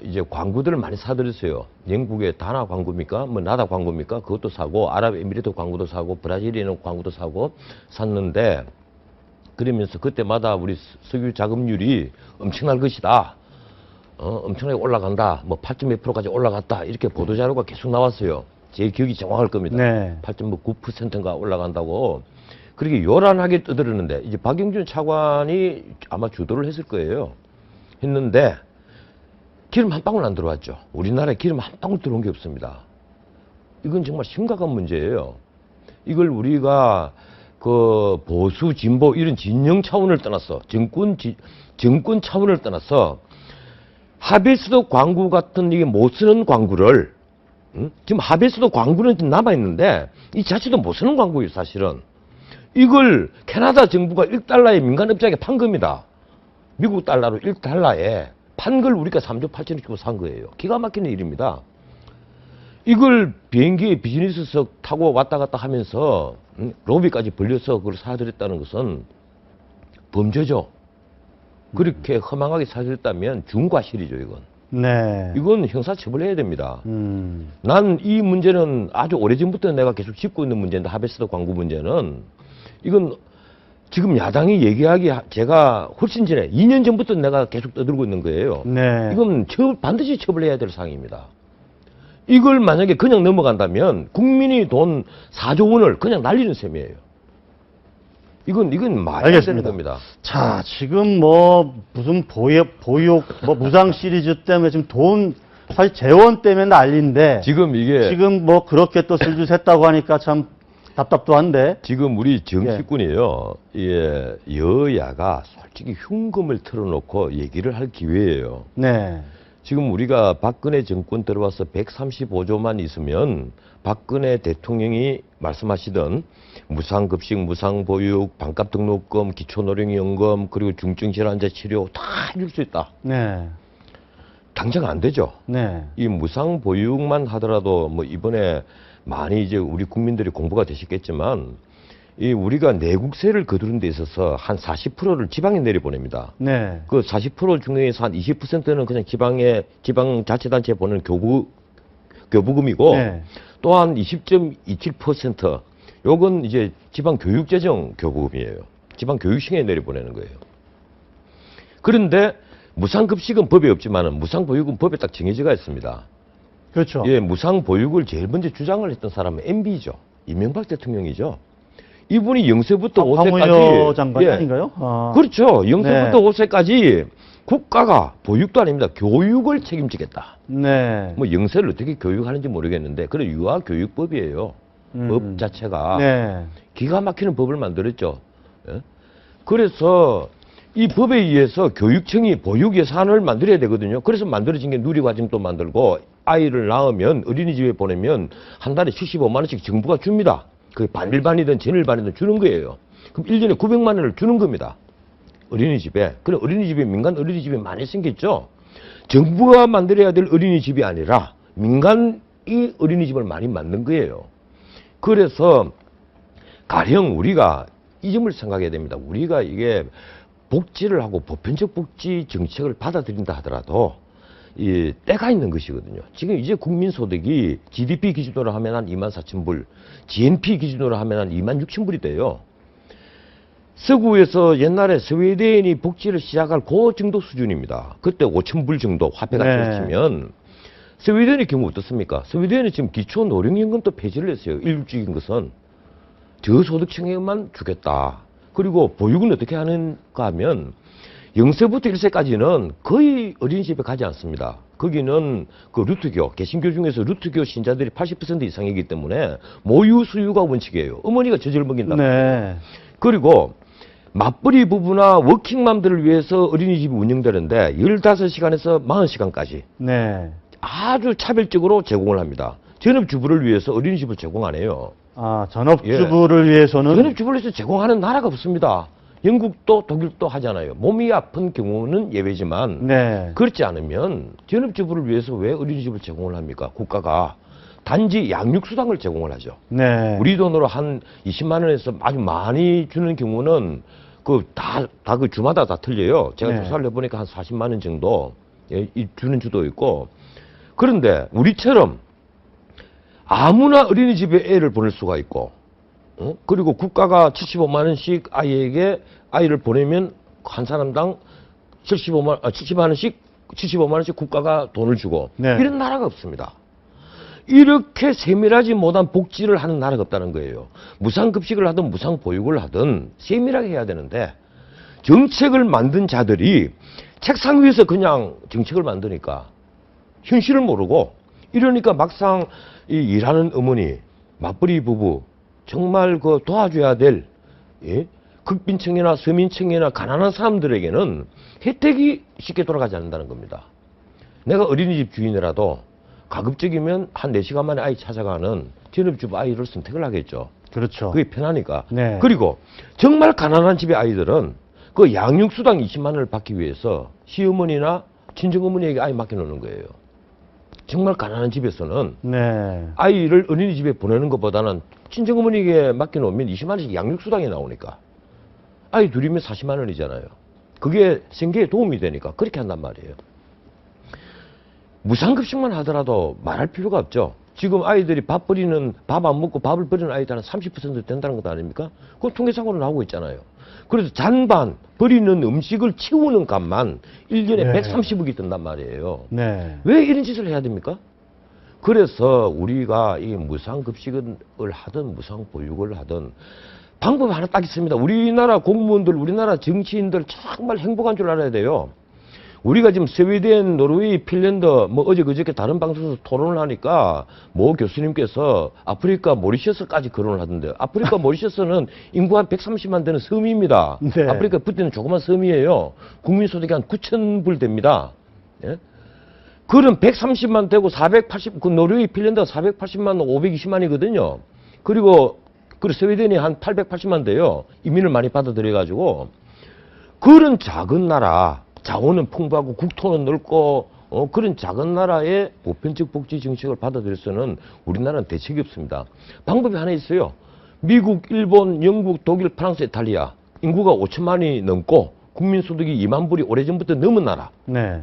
이제 광고들을 많이 사들였어요. 영국의 다나 광고입니까? 뭐 나다 광고입니까? 그것도 사고, 아랍에미리트 광고도 사고, 브라질에 있는 광고도 사고 샀는데, 그러면서 그때마다 우리 석유 자금률이 엄청날 것이다. 엄청나게 올라간다. 뭐 8.2%까지 올라갔다. 이렇게 보도자료가 계속 나왔어요. 제 기억이 정확할 겁니다. 네. 8.9%인가 올라간다고. 그렇게 요란하게 떠들었는데, 이제 박영준 차관이 아마 주도를 했을 거예요. 했는데, 기름 한 방울 안 들어왔죠. 우리나라에 기름 한 방울 들어온 게 없습니다. 이건 정말 심각한 문제예요. 이걸 우리가 그 보수, 진보 이런 진영 차원을 떠나서 정권 차원을 떠나서 하베스도 광고 같은 이게 못 쓰는 광고를 지금 하베스도 광고는 남아 있는데 이 자체도 못 쓰는 광고예요, 사실은. 이걸 캐나다 정부가 1달러에 민간업자에게 판 겁니다. 미국 달러로 1달러에 판 걸 우리가 3조 8천억 주고 산 거예요. 기가 막히는 일입니다. 이걸 비행기에 비즈니스석 타고 왔다 갔다 하면서 로비까지 벌려서 그걸 사들였다는 것은 범죄죠. 그렇게 허망하게 사들였다면 중과실이죠, 이건. 네. 이건 형사처벌해야 됩니다. 난 이 문제는 아주 오래전부터 내가 계속 짚고 있는 문제인데, 하베스트 광고 문제는 이건 지금 야당이 얘기하기 제가 훨씬 전에 2년 전부터 내가 계속 떠들고 있는 거예요. 네. 이건 반드시 처벌해야 될 사항입니다. 이걸 만약에 그냥 넘어간다면 국민이 돈 4조 원을 그냥 날리는 셈이에요. 이건 말이 안 되는 알겠습니다. 겁니다. 자, 지금 뭐 무슨 보육 뭐 무상 시리즈 때문에 지금 돈 사실 재원 때문에 난리인데 지금 이게 지금 뭐 그렇게 또 쓸줄 샜다고 하니까 참 답답도 한데. 지금 우리 정치권이요, 예, 여야가 솔직히 흉금을 틀어놓고 얘기를 할 기회예요. 네. 지금 우리가 박근혜 정권 들어와서 135조만 있으면 박근혜 대통령이 말씀하시던 무상급식, 무상보육, 반값 등록금, 기초노령연금, 그리고 중증질환자 치료 다 해줄 수 있다. 네. 당장 안 되죠. 네. 이 무상보육만 하더라도 뭐 이번에 많이 이제 우리 국민들이 공부가 되셨겠지만, 이 우리가 내국세를 거두는 데 있어서 한 40%를 지방에 내려보냅니다. 네. 그 40% 중에서 한 20%는 그냥 지방자치단체에 보내는 교부금이고, 네. 또한 20.27% 요건 이제 지방교육재정 교부금이에요. 지방교육청에 내려보내는 거예요. 그런데 무상급식은 법에 없지만은 무상보육은 법에 딱 정해져가 있습니다. 그렇죠. 예, 무상보육을 제일 먼저 주장을 했던 사람은 MB죠. 이명박 대통령이죠. 이분이 0세부터 5세까지. 황운여 장관 예, 아닌가요? 아. 그렇죠. 0세부터 네. 5세까지 국가가 보육도 아닙니다. 교육을 책임지겠다. 네. 뭐 0세를 어떻게 교육하는지 모르겠는데, 그래 유아교육법이에요. 법 자체가. 네. 기가 막히는 법을 만들었죠. 예? 그래서 이 법에 의해서 교육청이 보육 예산을 만들어야 되거든요. 그래서 만들어진 게 누리과정도 만들고, 아이를 낳으면 어린이집에 보내면 한 달에 75만 원씩 정부가 줍니다. 그게 반일반이든 전일반이든 주는 거예요. 그럼 1년에 900만 원을 주는 겁니다. 어린이집에. 그래 어린이집에 민간 어린이집이 많이 생겼죠. 정부가 만들어야 될 어린이집이 아니라 민간이 어린이집을 많이 만든 거예요. 그래서 가령 우리가 이 점을 생각해야 됩니다. 우리가 이게 복지를 하고 보편적 복지 정책을 받아들인다 하더라도 이 때가 있는 것이거든요. 지금 이제 국민소득이 GDP 기준으로 하면 한 24,000불, GNP 기준으로 하면 한 26,000불이 돼요. 서구에서 옛날에 스웨덴이 복지를 시작할 그 정도 수준입니다. 그때 5,000불 정도 화폐가 치면 스웨덴의 경우 어떻습니까? 스웨덴이 지금 기초노령연금도 폐지를 했어요. 일률적인 것은 저소득층에만 주겠다. 그리고 보육은 어떻게 하는가 하면 0세부터 1세까지는 거의 어린이집에 가지 않습니다. 거기는 그 루트교, 개신교 중에서 루트교 신자들이 80% 이상이기 때문에 모유 수유가 원칙이에요. 어머니가 젖을 먹인다. 네. 그리고 맞벌이 부부나 워킹맘들을 위해서 어린이집이 운영되는데 15시간에서 40시간까지 네. 아주 차별적으로 제공을 합니다. 전업주부를 위해서 어린이집을 제공 안 해요. 아, 전업주부를 위해서는 전업주부를 위해서 제공하는 나라가 없습니다. 영국도 독일도 하잖아요. 몸이 아픈 경우는 예외지만 네. 그렇지 않으면 전업주부를 위해서 왜 어린이집을 제공을 합니까? 국가가 단지 양육수당을 제공을 하죠. 네. 우리 돈으로 한 20만 원에서 아주 많이 주는 경우는 그 주마다 다 틀려요. 제가 네. 조사를 해보니까 한 40만 원 정도 주는 주도 있고. 그런데 우리처럼 아무나 어린이집에 애를 보낼 수가 있고, 그리고 국가가 75만 원씩 아이에게 아이를 보내면 한 사람당 75만 원씩 국가가 돈을 주고, 네. 이런 나라가 없습니다. 이렇게 세밀하지 못한 복지를 하는 나라가 없다는 거예요. 무상급식을 하든 무상보육을 하든 세밀하게 해야 되는데, 정책을 만든 자들이 책상 위에서 그냥 정책을 만드니까 현실을 모르고, 이러니까 막상 이 일하는 어머니, 맞벌이 부부, 정말 그 도와줘야 될, 예? 극빈층이나 서민층이나 가난한 사람들에게는 혜택이 쉽게 돌아가지 않는다는 겁니다. 내가 어린이집 주인이라도 가급적이면 한 4시간 만에 아이 찾아가는 전업주부 아이를 선택을 하겠죠. 그렇죠. 그게 편하니까. 네. 그리고 정말 가난한 집의 아이들은 그 양육수당 20만 원을 받기 위해서 시어머니나 친정어머니에게 아이 맡겨놓는 거예요. 정말 가난한 집에서는 네. 아이를 어린이집에 보내는 것보다는 친정어머니에게 맡겨놓으면 20만 원씩 양육수당이 나오니까 아이 둘이면 40만 원이잖아요. 그게 생계에 도움이 되니까 그렇게 한단 말이에요. 무상급식만 하더라도 말할 필요가 없죠. 지금 아이들이 밥 안 먹고 밥을 버리는 아이들은 30% 된다는 것 아닙니까? 그건 통계상으로 나오고 있잖아요. 그래서 잔반 버리는 음식을 치우는 값만 1년에 네. 130억이 든단 말이에요. 네. 왜 이런 짓을 해야 됩니까? 그래서 우리가 이 무상급식을 하든 무상보육을 하든 방법이 하나 딱 있습니다. 우리나라 공무원들, 우리나라 정치인들 정말 행복한 줄 알아야 돼요. 우리가 지금 스웨덴, 노르웨이, 핀란드, 뭐 어제 그저께 다른 방송에서 토론을 하니까 모 교수님께서 아프리카 모리셔스까지 거론을 하던데요. 아프리카 모리셔스는 인구 한 130만 되는 섬입니다. 네. 아프리카 붙는 조그만 섬이에요. 국민소득이 한 9,000불 됩니다. 예? 그럼 130만 되고 그 노르웨이, 핀란드가 480만, 520만이거든요. 그리고 스웨덴이 한 880만 돼요. 이민을 많이 받아들여가지고. 그런 작은 나라, 자원은 풍부하고 국토는 넓고 그런 작은 나라의 보편적 복지 정책을 받아들여서는 우리나라는 대책이 없습니다. 방법이 하나 있어요. 미국, 일본, 영국, 독일, 프랑스, 이탈리아 인구가 5천만이 넘고 국민소득이 2만 불이 오래전부터 넘은 나라. 네.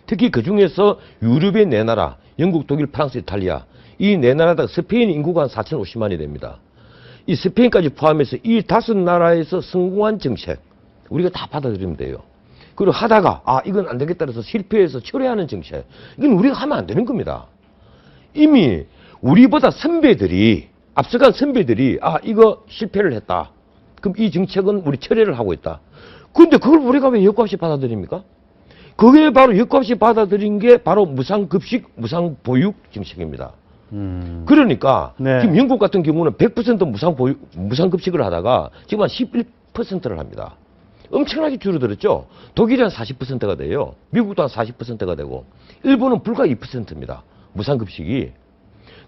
특히 그중에서 유럽의 4나라, 영국, 독일, 프랑스, 이탈리아 이 4나라다 스페인 인구가 한 4,050만이 됩니다. 이 스페인까지 포함해서 이 5나라에서 성공한 정책 우리가 다 받아들이면 돼요. 그리고 하다가 이건 안 되겠다 해서 실패해서 철회하는 정책 이건 우리가 하면 안 되는 겁니다. 이미 우리보다 앞서간 선배들이 이거 실패를 했다. 그럼 이 정책은 우리 철회를 하고 있다. 그런데 그걸 우리가 왜 여과 없이 받아들입니까? 그게 바로 여과 없이 받아들인 게 바로 무상급식, 무상보육 정책입니다. 그러니까 네. 지금 영국 같은 경우는 100% 무상급식을 하다가 지금 한 11%를 합니다. 엄청나게 줄어들었죠. 독일이 한 40%가 돼요. 미국도 한 40%가 되고 일본은 불과 2%입니다. 무상급식이.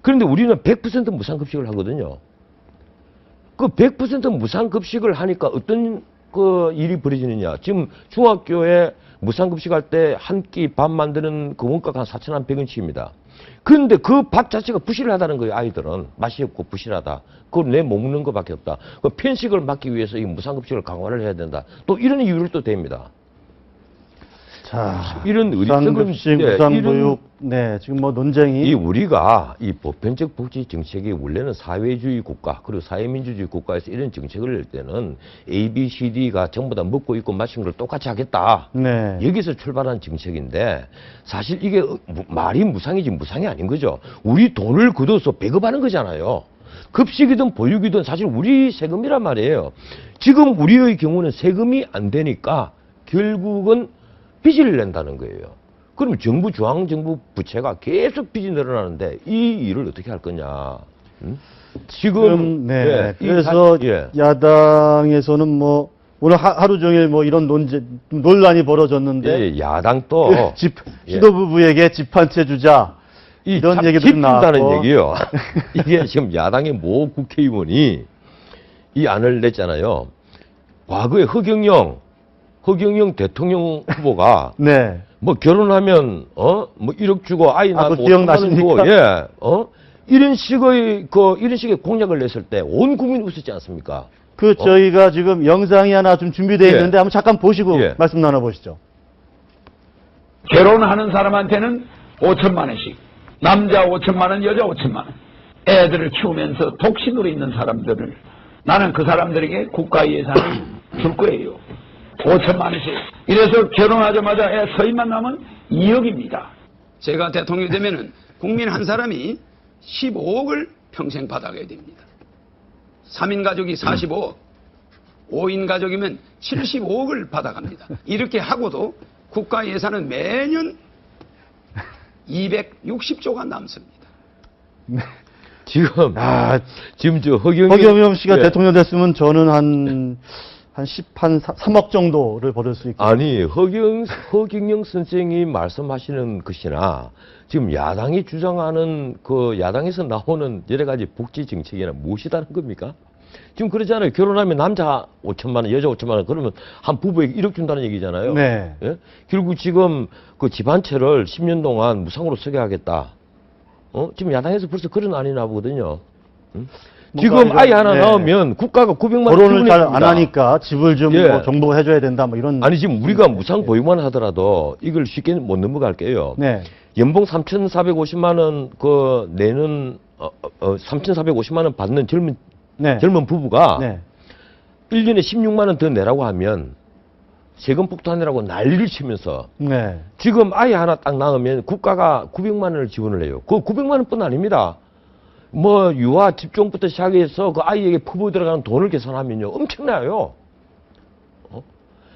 그런데 우리는 100% 무상급식을 하거든요. 그 100% 무상급식을 하니까 어떤 그 일이 벌어지느냐. 지금 중학교에 무상급식 할 때 한 끼 밥 만드는 그 원가가 한 4,100원치입니다. 그런데 그 밥 자체가 부실하다는 거예요. 아이들은 맛이 없고 부실하다. 그걸 내 먹는 것밖에 없다. 그 편식을 막기 위해서 이 무상급식을 강화를 해야 된다. 또 이런 이유를 또 댑니다. 자, 이런 의리적인 무상급식, 무상보육, 네, 지금 뭐 논쟁이. 우리가 이 보편적 복지 정책이 원래는 사회주의 국가 그리고 사회민주주의 국가에서 이런 정책을 낼 때는 A, B, C, D가 전부 다 먹고 입고 마시는 걸 똑같이 하겠다. 네. 여기서 출발한 정책인데 사실 이게 말이 무상이지 무상이 아닌 거죠. 우리 돈을 걷어서 배급하는 거잖아요. 급식이든 보육이든 사실 우리 세금이란 말이에요. 지금 우리의 경우는 세금이 안 되니까 결국은 빚을 낸다는 거예요. 그럼 정부, 중앙정부 부채가 계속 빚이 늘어나는데 이 일을 어떻게 할 거냐. 지금, 네. 예, 그래서 예. 야당에서는 뭐 오늘 하루 종일 뭐 이런 논란이 벌어졌는데 예, 야당 또 신도부부에게 집 한 채 주자. 이런 얘기도 좀 깊다는 나왔고. 얘기요. 이게 지금 야당의 모 국회의원이 이 안을 냈잖아요. 과거에 허경영 대통령 후보가 네. 뭐 결혼하면 뭐 1억 주고 아이 낳으면 그거 기억나십니까? 예. 이런 식의 공약을 냈을 때 온 국민이 웃었지 않습니까? 저희가 지금 영상이 하나 좀 준비되어 예. 있는데 한번 잠깐 보시고 예. 말씀 나눠보시죠. 결혼하는 사람한테는 5천만 원씩, 남자 5천만 원, 여자 5천만 원. 애들을 키우면서 독신으로 있는 사람들을 나는 그 사람들에게 국가 예산을 줄 거예요. 5천만 원씩. 이래서 결혼하자마자 애 서인만 나면 2억입니다. 제가 대통령이 되면은 국민 한 사람이 15억을 평생 받아가야 됩니다. 3인 가족이 45억, 5인 가족이면 75억을 받아갑니다. 이렇게 하고도 국가 예산은 매년 260조가 남습니다. 지금 저 허경영 씨가 예. 대통령 됐으면 저는 한 3억 정도를 벌을 수 있고. 아니, 허경영 선생이 말씀하시는 것이나 지금 야당이 주장하는 그 야당에서 나오는 여러 가지 복지 정책이나 무엇이다는 겁니까? 지금 그러잖아요. 결혼하면 남자 5천만 원, 여자 5천만 원, 그러면 한 부부에게 1억 준다는 얘기잖아요. 네. 예? 결국 지금 그 집안채를 10년 동안 무상으로 쓰게 하겠다. 지금 야당에서 벌써 그런 안이 나오거든요. 응? 지금 아이 하나 네. 낳으면 국가가 900만 원 결혼을 잘 안 지원해줍니다. 하니까 집을 좀 예. 뭐 정부가 해줘야 된다 뭐 이런. 아니 지금 우리가 무상 보육만 하더라도 이걸 쉽게 못 넘어갈게요. 네. 연봉 3,450만 원 그 내는 3,450만 원 받는 젊은 네. 부부가 네. 1년에 16만 원 더 내라고 하면 세금 폭탄이라고 난리를 치면서 네. 지금 아이 하나 딱 낳으면 국가가 900만 원을 지원을 해요. 그 900만 원뿐 아닙니다. 뭐 유아 집종부터 시작해서 그 아이에게 퍼부어 들어가는 돈을 계산하면요 엄청나요.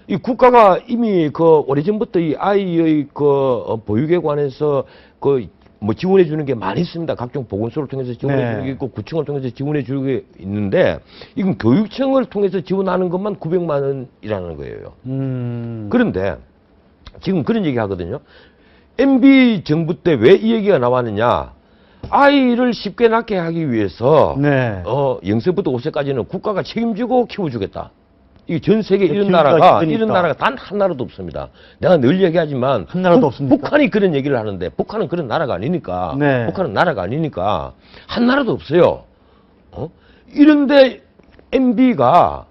이 국가가 이미 그 오래전부터 이 아이의 그 보육에 관해서 그 뭐 지원해 주는 게 많이 있습니다. 각종 보건소를 통해서 지원해 네. 주는 게 있고 구청을 통해서 지원해 주는 게 있는데 이건 교육청을 통해서 지원하는 것만 900만 원이라는 거예요. 그런데 지금 그런 얘기 하거든요. MB 정부 때 왜 이 얘기가 나왔느냐? 아이를 쉽게 낳게 하기 위해서 네. 0세부터 5세까지는 국가가 책임지고 키워주겠다. 이게 전 세계 이런 키우기가 나라가 힘드니까. 이런 나라가 단 한 나라도 없습니다. 내가 늘 얘기하지만 한 나라도 없습니까? 북한이 그런 얘기를 하는데 북한은 그런 나라가 아니니까 네. 북한은 나라가 아니니까 한 나라도 없어요. 이런데 MB가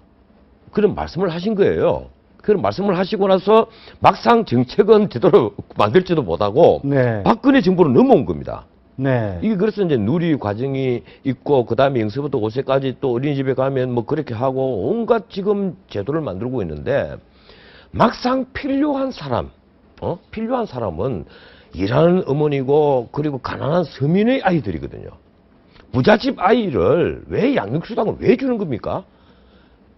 그런 말씀을 하신 거예요. 그런 말씀을 하시고 나서 막상 정책은 제대로 만들지도 못하고 네. 박근혜 정부로 넘어온 겁니다. 네. 이게 그래서 이제 누리 과정이 있고 그다음에 0세부터 5세까지 또 어린이집에 가면 뭐 그렇게 하고 온갖 지금 제도를 만들고 있는데 막상 필요한 사람은 일하는 어머니고 그리고 가난한 서민의 아이들이거든요. 부잣집 아이를 왜 양육수당을 왜 주는 겁니까?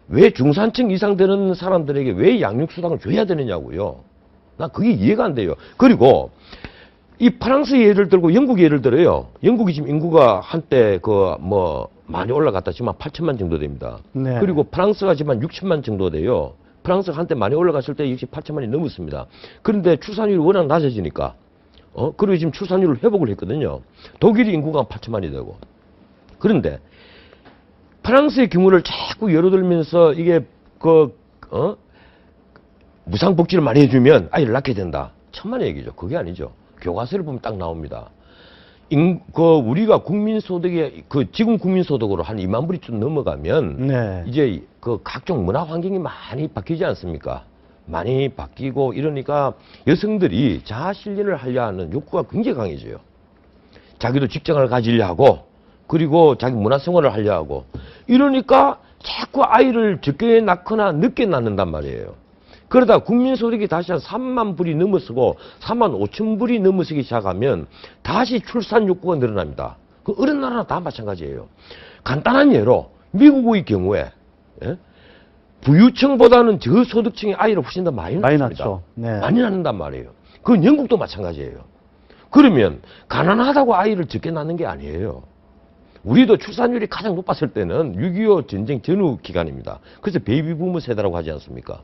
왜 중산층 이상 되는 사람들에게 왜 양육수당을 줘야 되느냐고요. 나 그게 이해가 안 돼요. 그리고 이 프랑스 예를 들고 영국 예를 들어요. 영국이 지금 인구가 한때 많이 올라갔다 지금 한 8천만 정도 됩니다. 네. 그리고 프랑스가 지금 한 6천만 정도 돼요. 프랑스가 한때 많이 올라갔을 때 역시 8천만이 넘었습니다. 그런데 출산율이 워낙 낮아지니까 그리고 지금 출산율을 회복을 했거든요. 독일이 인구가 한 8천만이 되고. 그런데 프랑스의 경우를 자꾸 열어들면서 이게 무상복지를 많이 해주면 아이를 낳게 된다. 천만의 얘기죠. 그게 아니죠. 교과서를 보면 딱 나옵니다. 우리가 국민소득에, 지금 국민소득으로 한 2만 불이 좀 넘어가면, 네. 이제 각종 문화 환경이 많이 바뀌지 않습니까? 많이 바뀌고 이러니까 여성들이 자아 실현을 하려 하는 욕구가 굉장히 강해져요. 자기도 직장을 가지려 하고, 그리고 자기 문화 생활을 하려 하고, 이러니까 자꾸 아이를 적게 낳거나 늦게 낳는단 말이에요. 그러다 국민소득이 다시 한 3만 불이 넘어서고 3만 5천 불이 넘어서기 시작하면 다시 출산 욕구가 늘어납니다. 그 어느 나라나 다 마찬가지예요. 간단한 예로 미국의 경우에 부유층보다는 저소득층의 아이를 훨씬 더 많이 낳습니다. 낳죠. 네. 많이 낳는단 말이에요. 그건 영국도 마찬가지예요. 그러면 가난하다고 아이를 적게 낳는 게 아니에요. 우리도 출산율이 가장 높았을 때는 6.25 전쟁 전후 기간입니다. 그래서 베이비 부머 세대라고 하지 않습니까?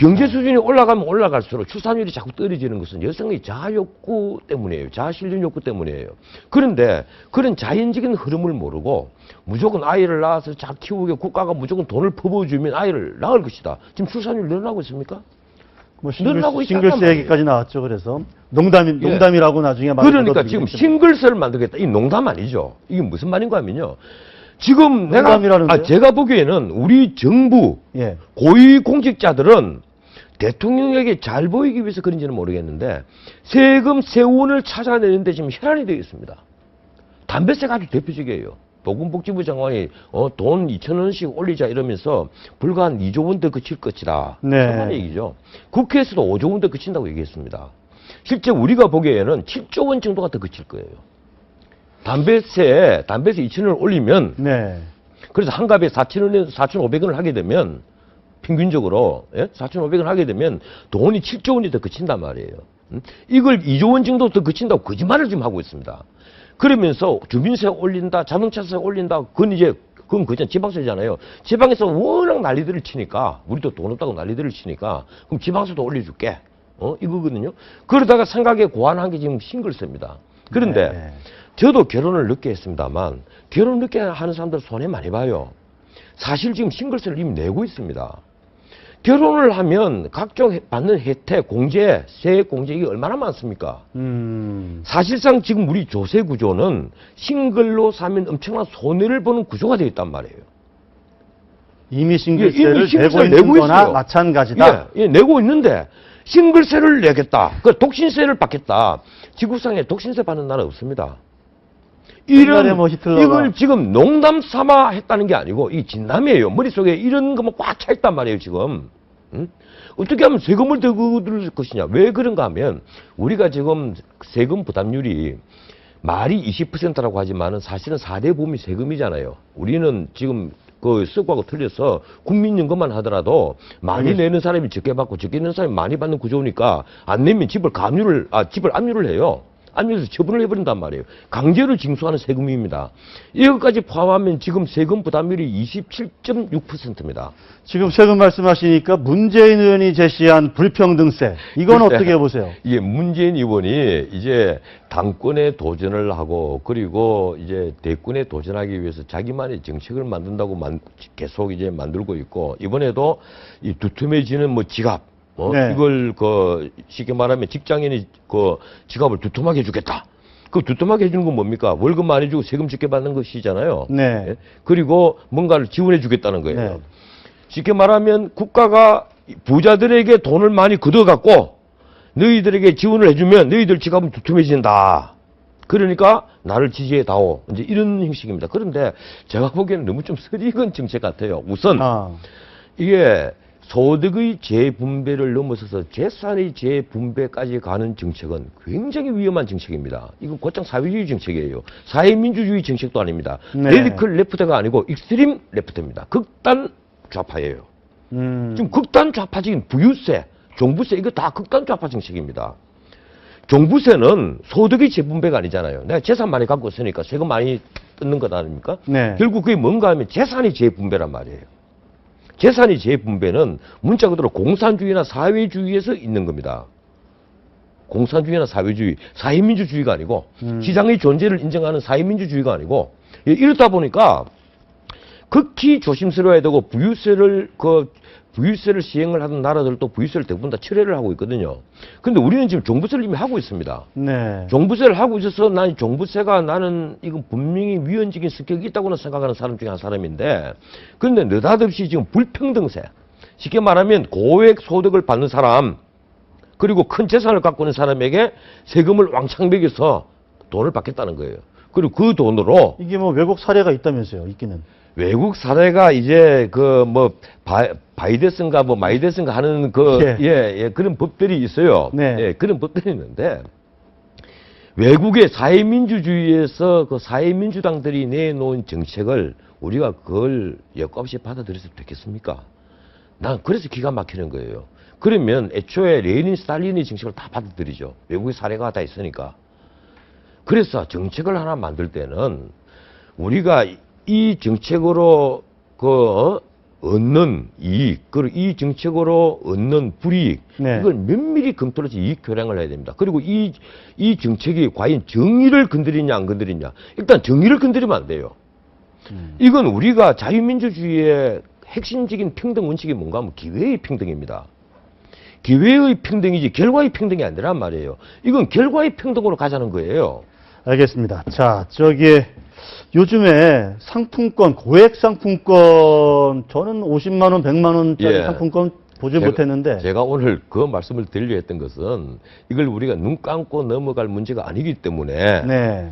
경제 수준이 올라가면 올라갈수록 출산율이 자꾸 떨어지는 것은 여성의 자아 욕구 때문이에요. 자아 실현 욕구 때문이에요. 그런데 그런 자연적인 흐름을 모르고 무조건 아이를 낳아서 잘 키우게 국가가 무조건 돈을 퍼부어주면 아이를 낳을 것이다. 지금 출산율 늘어나고 있습니까? 뭐 늘어나고 있단 싱글스 말이에요. 얘기까지 나왔죠. 그래서 농담이라고 나중에 막 그러니까 지금 싱글스를 만들겠다. 이 농담 아니죠. 이게 무슨 말인가 하면요. 지금 농담이라는데요? 제가 보기에는 우리 정부 예. 고위공직자들은 대통령에게 잘 보이기 위해서 그런지는 모르겠는데 세금 세원을 찾아내는데 지금 혈안이 되어 있습니다. 담배세가 아주 대표적이에요. 보건복지부 장관이 돈 2,000원씩 올리자 이러면서 불과 한 2조 원 더 그칠 것이다. 네. 그런 얘기죠. 국회에서도 5조 원 더 그친다고 얘기했습니다. 실제 우리가 보기에는 7조 원 정도가 더 그칠 거예요. 담배세 2,000원을 올리면 네. 그래서 한 갑에 4,000원에서 4,500원을 하게 되면 평균적으로 4,500원 하게 되면 돈이 7조 원이 더 그친단 말이에요. 이걸 2조 원 정도 더 그친다고 거짓말을 지금 하고 있습니다. 그러면서 주민세 올린다, 자동차세 올린다, 그건 그냥 지방세잖아요. 지방에서 워낙 난리들을 치니까, 우리도 돈 없다고 난리들을 치니까, 그럼 지방세도 올려줄게. 이거거든요. 그러다가 생각에 고안한 게 지금 싱글세입니다. 그런데, 네. 저도 결혼을 늦게 했습니다만, 결혼 늦게 하는 사람들 손해 많이 봐요. 사실 지금 싱글세를 이미 내고 있습니다. 결혼을 하면 각종 받는 혜택, 공제, 세액 공제 이게 얼마나 많습니까? 사실상 지금 우리 조세 구조는 싱글로 사면 엄청난 손해를 보는 구조가 되어 있단 말이에요. 이미 싱글세를 이미 싱글세를 내고 있는 거나 있어요. 마찬가지다. 예, 내고 있는데 싱글세를 내겠다. 그 독신세를 받겠다. 지구상에 독신세 받는 나라 없습니다. 옛날에 뭐 히틀러가 이걸 지금 농담 삼아 했다는 게 아니고 이 진담이에요. 머릿속에 이런 것만 꽉 차 있단 말이에요, 지금. 응? 어떻게 하면 세금을 더 거둘 것이냐. 왜 그런가 하면 우리가 지금 세금 부담률이 말이 20%라고 하지만은 사실은 4대 보험이 세금이잖아요. 우리는 지금 그 습과하고 틀려서 국민연금만 하더라도 많이 내는 사람이 적게 받고 적게 내는 사람이 많이 받는 구조니까 안 내면 집을 압류를 해요. 압류해서 처분을 해버린단 말이에요. 강제로 징수하는 세금입니다. 이것까지 포함하면 지금 세금 부담률이 27.6%입니다. 지금 세금 말씀하시니까 문재인 의원이 제시한 불평등세. 이건 글쎄, 어떻게 보세요? 예, 문재인 의원이 이제 당권에 도전을 하고 그리고 이제 대권에 도전하기 위해서 자기만의 정책을 만든다고 계속 이제 만들고 있고 이번에도 이 두툼해지는 뭐 지갑 네. 이걸 쉽게 말하면 직장인이 지갑을 두툼하게 해주겠다. 그 두툼하게 해주는 건 뭡니까? 월급 많이 주고 세금 적게 받는 것이잖아요. 네. 예? 그리고 뭔가를 지원해 주겠다는 거예요. 네. 쉽게 말하면 국가가 부자들에게 돈을 많이 걷어갖고 너희들에게 지원을 해주면 너희들 지갑은 두툼해진다. 그러니까 나를 지지해다오. 이제 이런 형식입니다. 그런데 제가 보기에는 너무 좀 설익은 정책 같아요. 우선 이게 소득의 재분배를 넘어서서 재산의 재분배까지 가는 정책은 굉장히 위험한 정책입니다. 이건 곧장 사회주의 정책이에요. 사회민주주의 정책도 아닙니다. 네. 레디컬 레프트가 아니고 익스트림 레프트입니다. 극단 좌파예요. 지금 극단 좌파적인 부유세, 종부세 이거 다 극단 좌파 정책입니다. 종부세는 소득의 재분배가 아니잖아요. 내가 재산 많이 갖고 있으니까 세금 많이 뜯는 것 아닙니까? 네. 결국 그게 뭔가 하면 재산의 재분배란 말이에요. 재산의 재분배는 문자 그대로 공산주의나 사회주의에서 있는 겁니다. 공산주의나 사회주의, 사회민주주의가 아니고 시장의 존재를 인정하는 사회민주주의가 아니고 이렇다 보니까 극히 조심스러워야 되고 부유세를 시행을 하던 나라들도 부유세를 대부분 다 철회를 하고 있거든요. 근데 우리는 지금 종부세를 이미 하고 있습니다. 네. 종부세를 하고 있어서 나는 이건 분명히 위헌적인 성격이 있다고는 생각하는 사람 중에 한 사람인데, 그런데 느닷없이 지금 불평등세, 쉽게 말하면 고액 소득을 받는 사람, 그리고 큰 재산을 갖고 있는 사람에게 세금을 왕창 매겨서 돈을 받겠다는 거예요. 그리고 그 돈으로 이게 뭐 외국 사례가 있다면서요, 있기는. 외국 사례가 이제 바이데스인가 마이데스인가 하는 그런 법들이 있어요. 네. 예, 그런 법들이 있는데 외국의 사회민주주의에서 그 사회민주당들이 내놓은 정책을 우리가 그걸 여과없이 받아들여서 되겠습니까? 난 그래서 기가 막히는 거예요. 그러면 애초에 레닌, 스탈린의 정책을 다 받아들이죠. 외국의 사례가 다 있으니까. 그래서 정책을 하나 만들 때는 우리가 이 정책으로 얻는 이익, 그리고 이 정책으로 얻는 불이익, 네. 이걸 면밀히 검토를 해서 이익 교량을 해야 됩니다. 그리고 이 정책이 과연 정의를 건드리냐 안 건드리냐. 일단 정의를 건드리면 안 돼요. 이건 우리가 자유민주주의의 핵심적인 평등 원칙이 뭔가 하면 기회의 평등입니다. 기회의 평등이지 결과의 평등이 아니란 말이에요. 이건 결과의 평등으로 가자는 거예요. 알겠습니다. 자, 요즘에 상품권, 고액 상품권, 저는 50만 원, 100만 원짜리 예. 상품권 보지 못했는데. 제가 오늘 그 말씀을 드리려 했던 것은 이걸 우리가 눈 감고 넘어갈 문제가 아니기 때문에 네.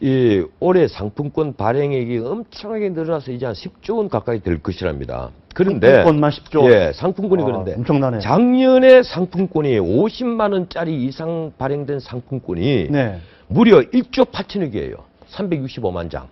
이 올해 상품권 발행액이 엄청나게 늘어나서 이제 한 10조 원 가까이 될 것이랍니다. 그런데 상품권만 10조 원. 예, 상품권이 아, 그런데 엄청나네. 작년에 상품권이 50만 원짜리 이상 발행된 상품권이 네. 무려 1조 8천억이에요. 365만 장.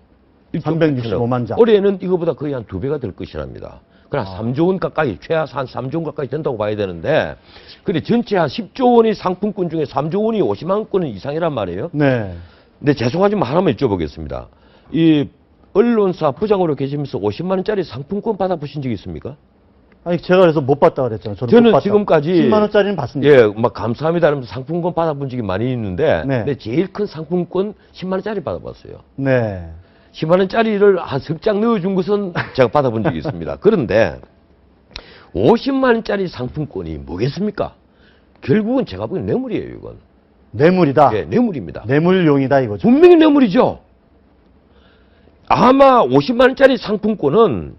365만 장. 올해는 이거보다 거의 한 2배가 될 것이랍니다. 그럼 3조 원 가까이, 최하한 3조 원 가까이 된다고 봐야 되는데, 근데 전체 한 10조 원이 상품권 중에 3조 원이 50만 건 이상이란 말이에요. 네. 근데 죄송하지만 하나만 여쭤보겠습니다. 이 언론사 부장으로 계시면서 50만 원짜리 상품권 받아보신 적 있습니까? 아니, 제가 그래서 못 봤다 그랬잖아요. 저는 지금까지 10만 원짜리는 봤습니다. 예, 막 감사합니다 하면서 상품권 받아본 적이 많이 있는데, 네. 근데 제일 큰 상품권 10만 원짜리 받아봤어요. 네. 10만 원짜리를 한 10장 넣어준 것은 제가 받아본 적이 있습니다. 그런데 50만 원짜리 상품권이 뭐겠습니까? 결국은 제가 보기엔 뇌물이에요, 이건. 뇌물이다. 예, 뇌물입니다. 뇌물용이다 이거죠. 분명히 뇌물이죠. 아마 50만 원짜리 상품권은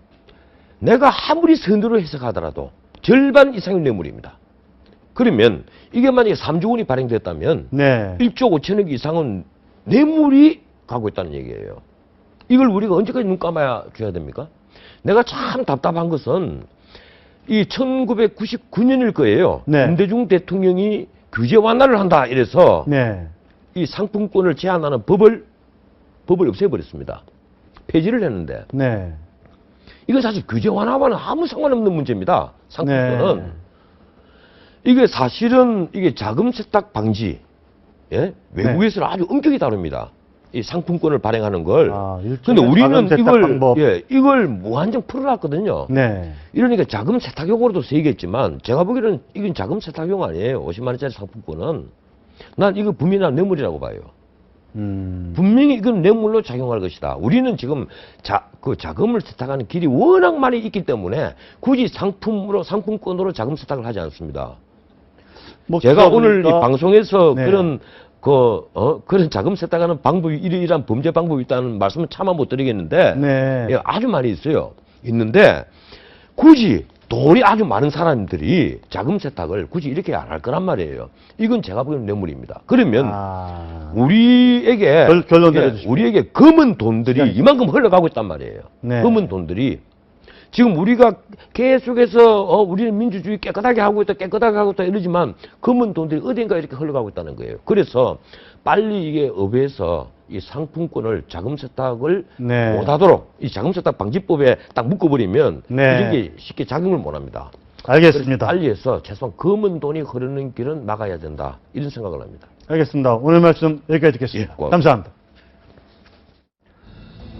내가 아무리 선으로 해석하더라도 절반 이상의 뇌물입니다. 그러면 이게 만약에 3조 원이 발행됐다면 네. 1조 5천억 이상은 뇌물이 가고 있다는 얘기예요. 이걸 우리가 언제까지 눈 감아야 줘야 됩니까? 내가 참 답답한 것은 이 1999년일 거예요. 네. 김대중 대통령이 규제 완화를 한다 이래서 네. 이 상품권을 제한하는 법을 없애버렸습니다. 폐지를 했는데 네. 이건 사실 규제 완화와는 아무 상관없는 문제입니다. 상품권은. 네. 이게 사실은 이게 자금 세탁 방지, 예? 외국에서는 네. 아주 엄격히 다룹니다. 이 상품권을 발행하는 걸. 아, 그런데 우리는 자금 세탁 이걸 방법. 이걸 무한정 풀어놨거든요. 네. 이러니까 자금 세탁용으로도 쓰이겠지만 제가 보기에는 이건 자금 세탁용 아니에요. 50만 원짜리 상품권은. 난 이거 분명히 뇌물이라고 봐요. 분명히 이건 뇌물로 작용할 것이다. 우리는 지금 그 자금을 세탁하는 길이 워낙 많이 있기 때문에 굳이 상품권으로 자금 세탁을 하지 않습니다. 뭐 제가 오늘 이 방송에서 네. 그런 자금 세탁하는 방법이 이러이러한 범죄 방법이 있다는 말씀은 차마 못 드리겠는데 네. 예, 아주 많이 있어요. 있는데 굳이 돈이 아주 많은 사람들이 자금 세탁을 굳이 이렇게 안 할 거란 말이에요. 이건 제가 보기에는 뇌물입니다. 그러면 우리에게 결론 내려주십시오. 우리에게 검은 돈들이 이만큼 흘러가고 있단 말이에요. 네. 검은 돈들이 지금 우리가 계속해서 우리는 민주주의 깨끗하게 하고 있다 이러지만 검은 돈들이 어딘가 이렇게 흘러가고 있다는 거예요. 그래서 빨리 이게 업에서 이 상품권을 자금 세탁을 네. 못하도록 이 자금 세탁 방지법에 딱 묶어버리면 네. 이게 쉽게 작용을 못합니다. 알겠습니다. 빨리 해서 최소한 검은 돈이 흐르는 길은 막아야 된다. 이런 생각을 합니다. 알겠습니다. 오늘 말씀 여기까지 듣겠습니다. 예, 감사합니다.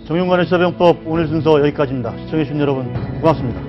정윤관의 시사병법 오늘 순서 여기까지입니다. 시청해주신 여러분 고맙습니다.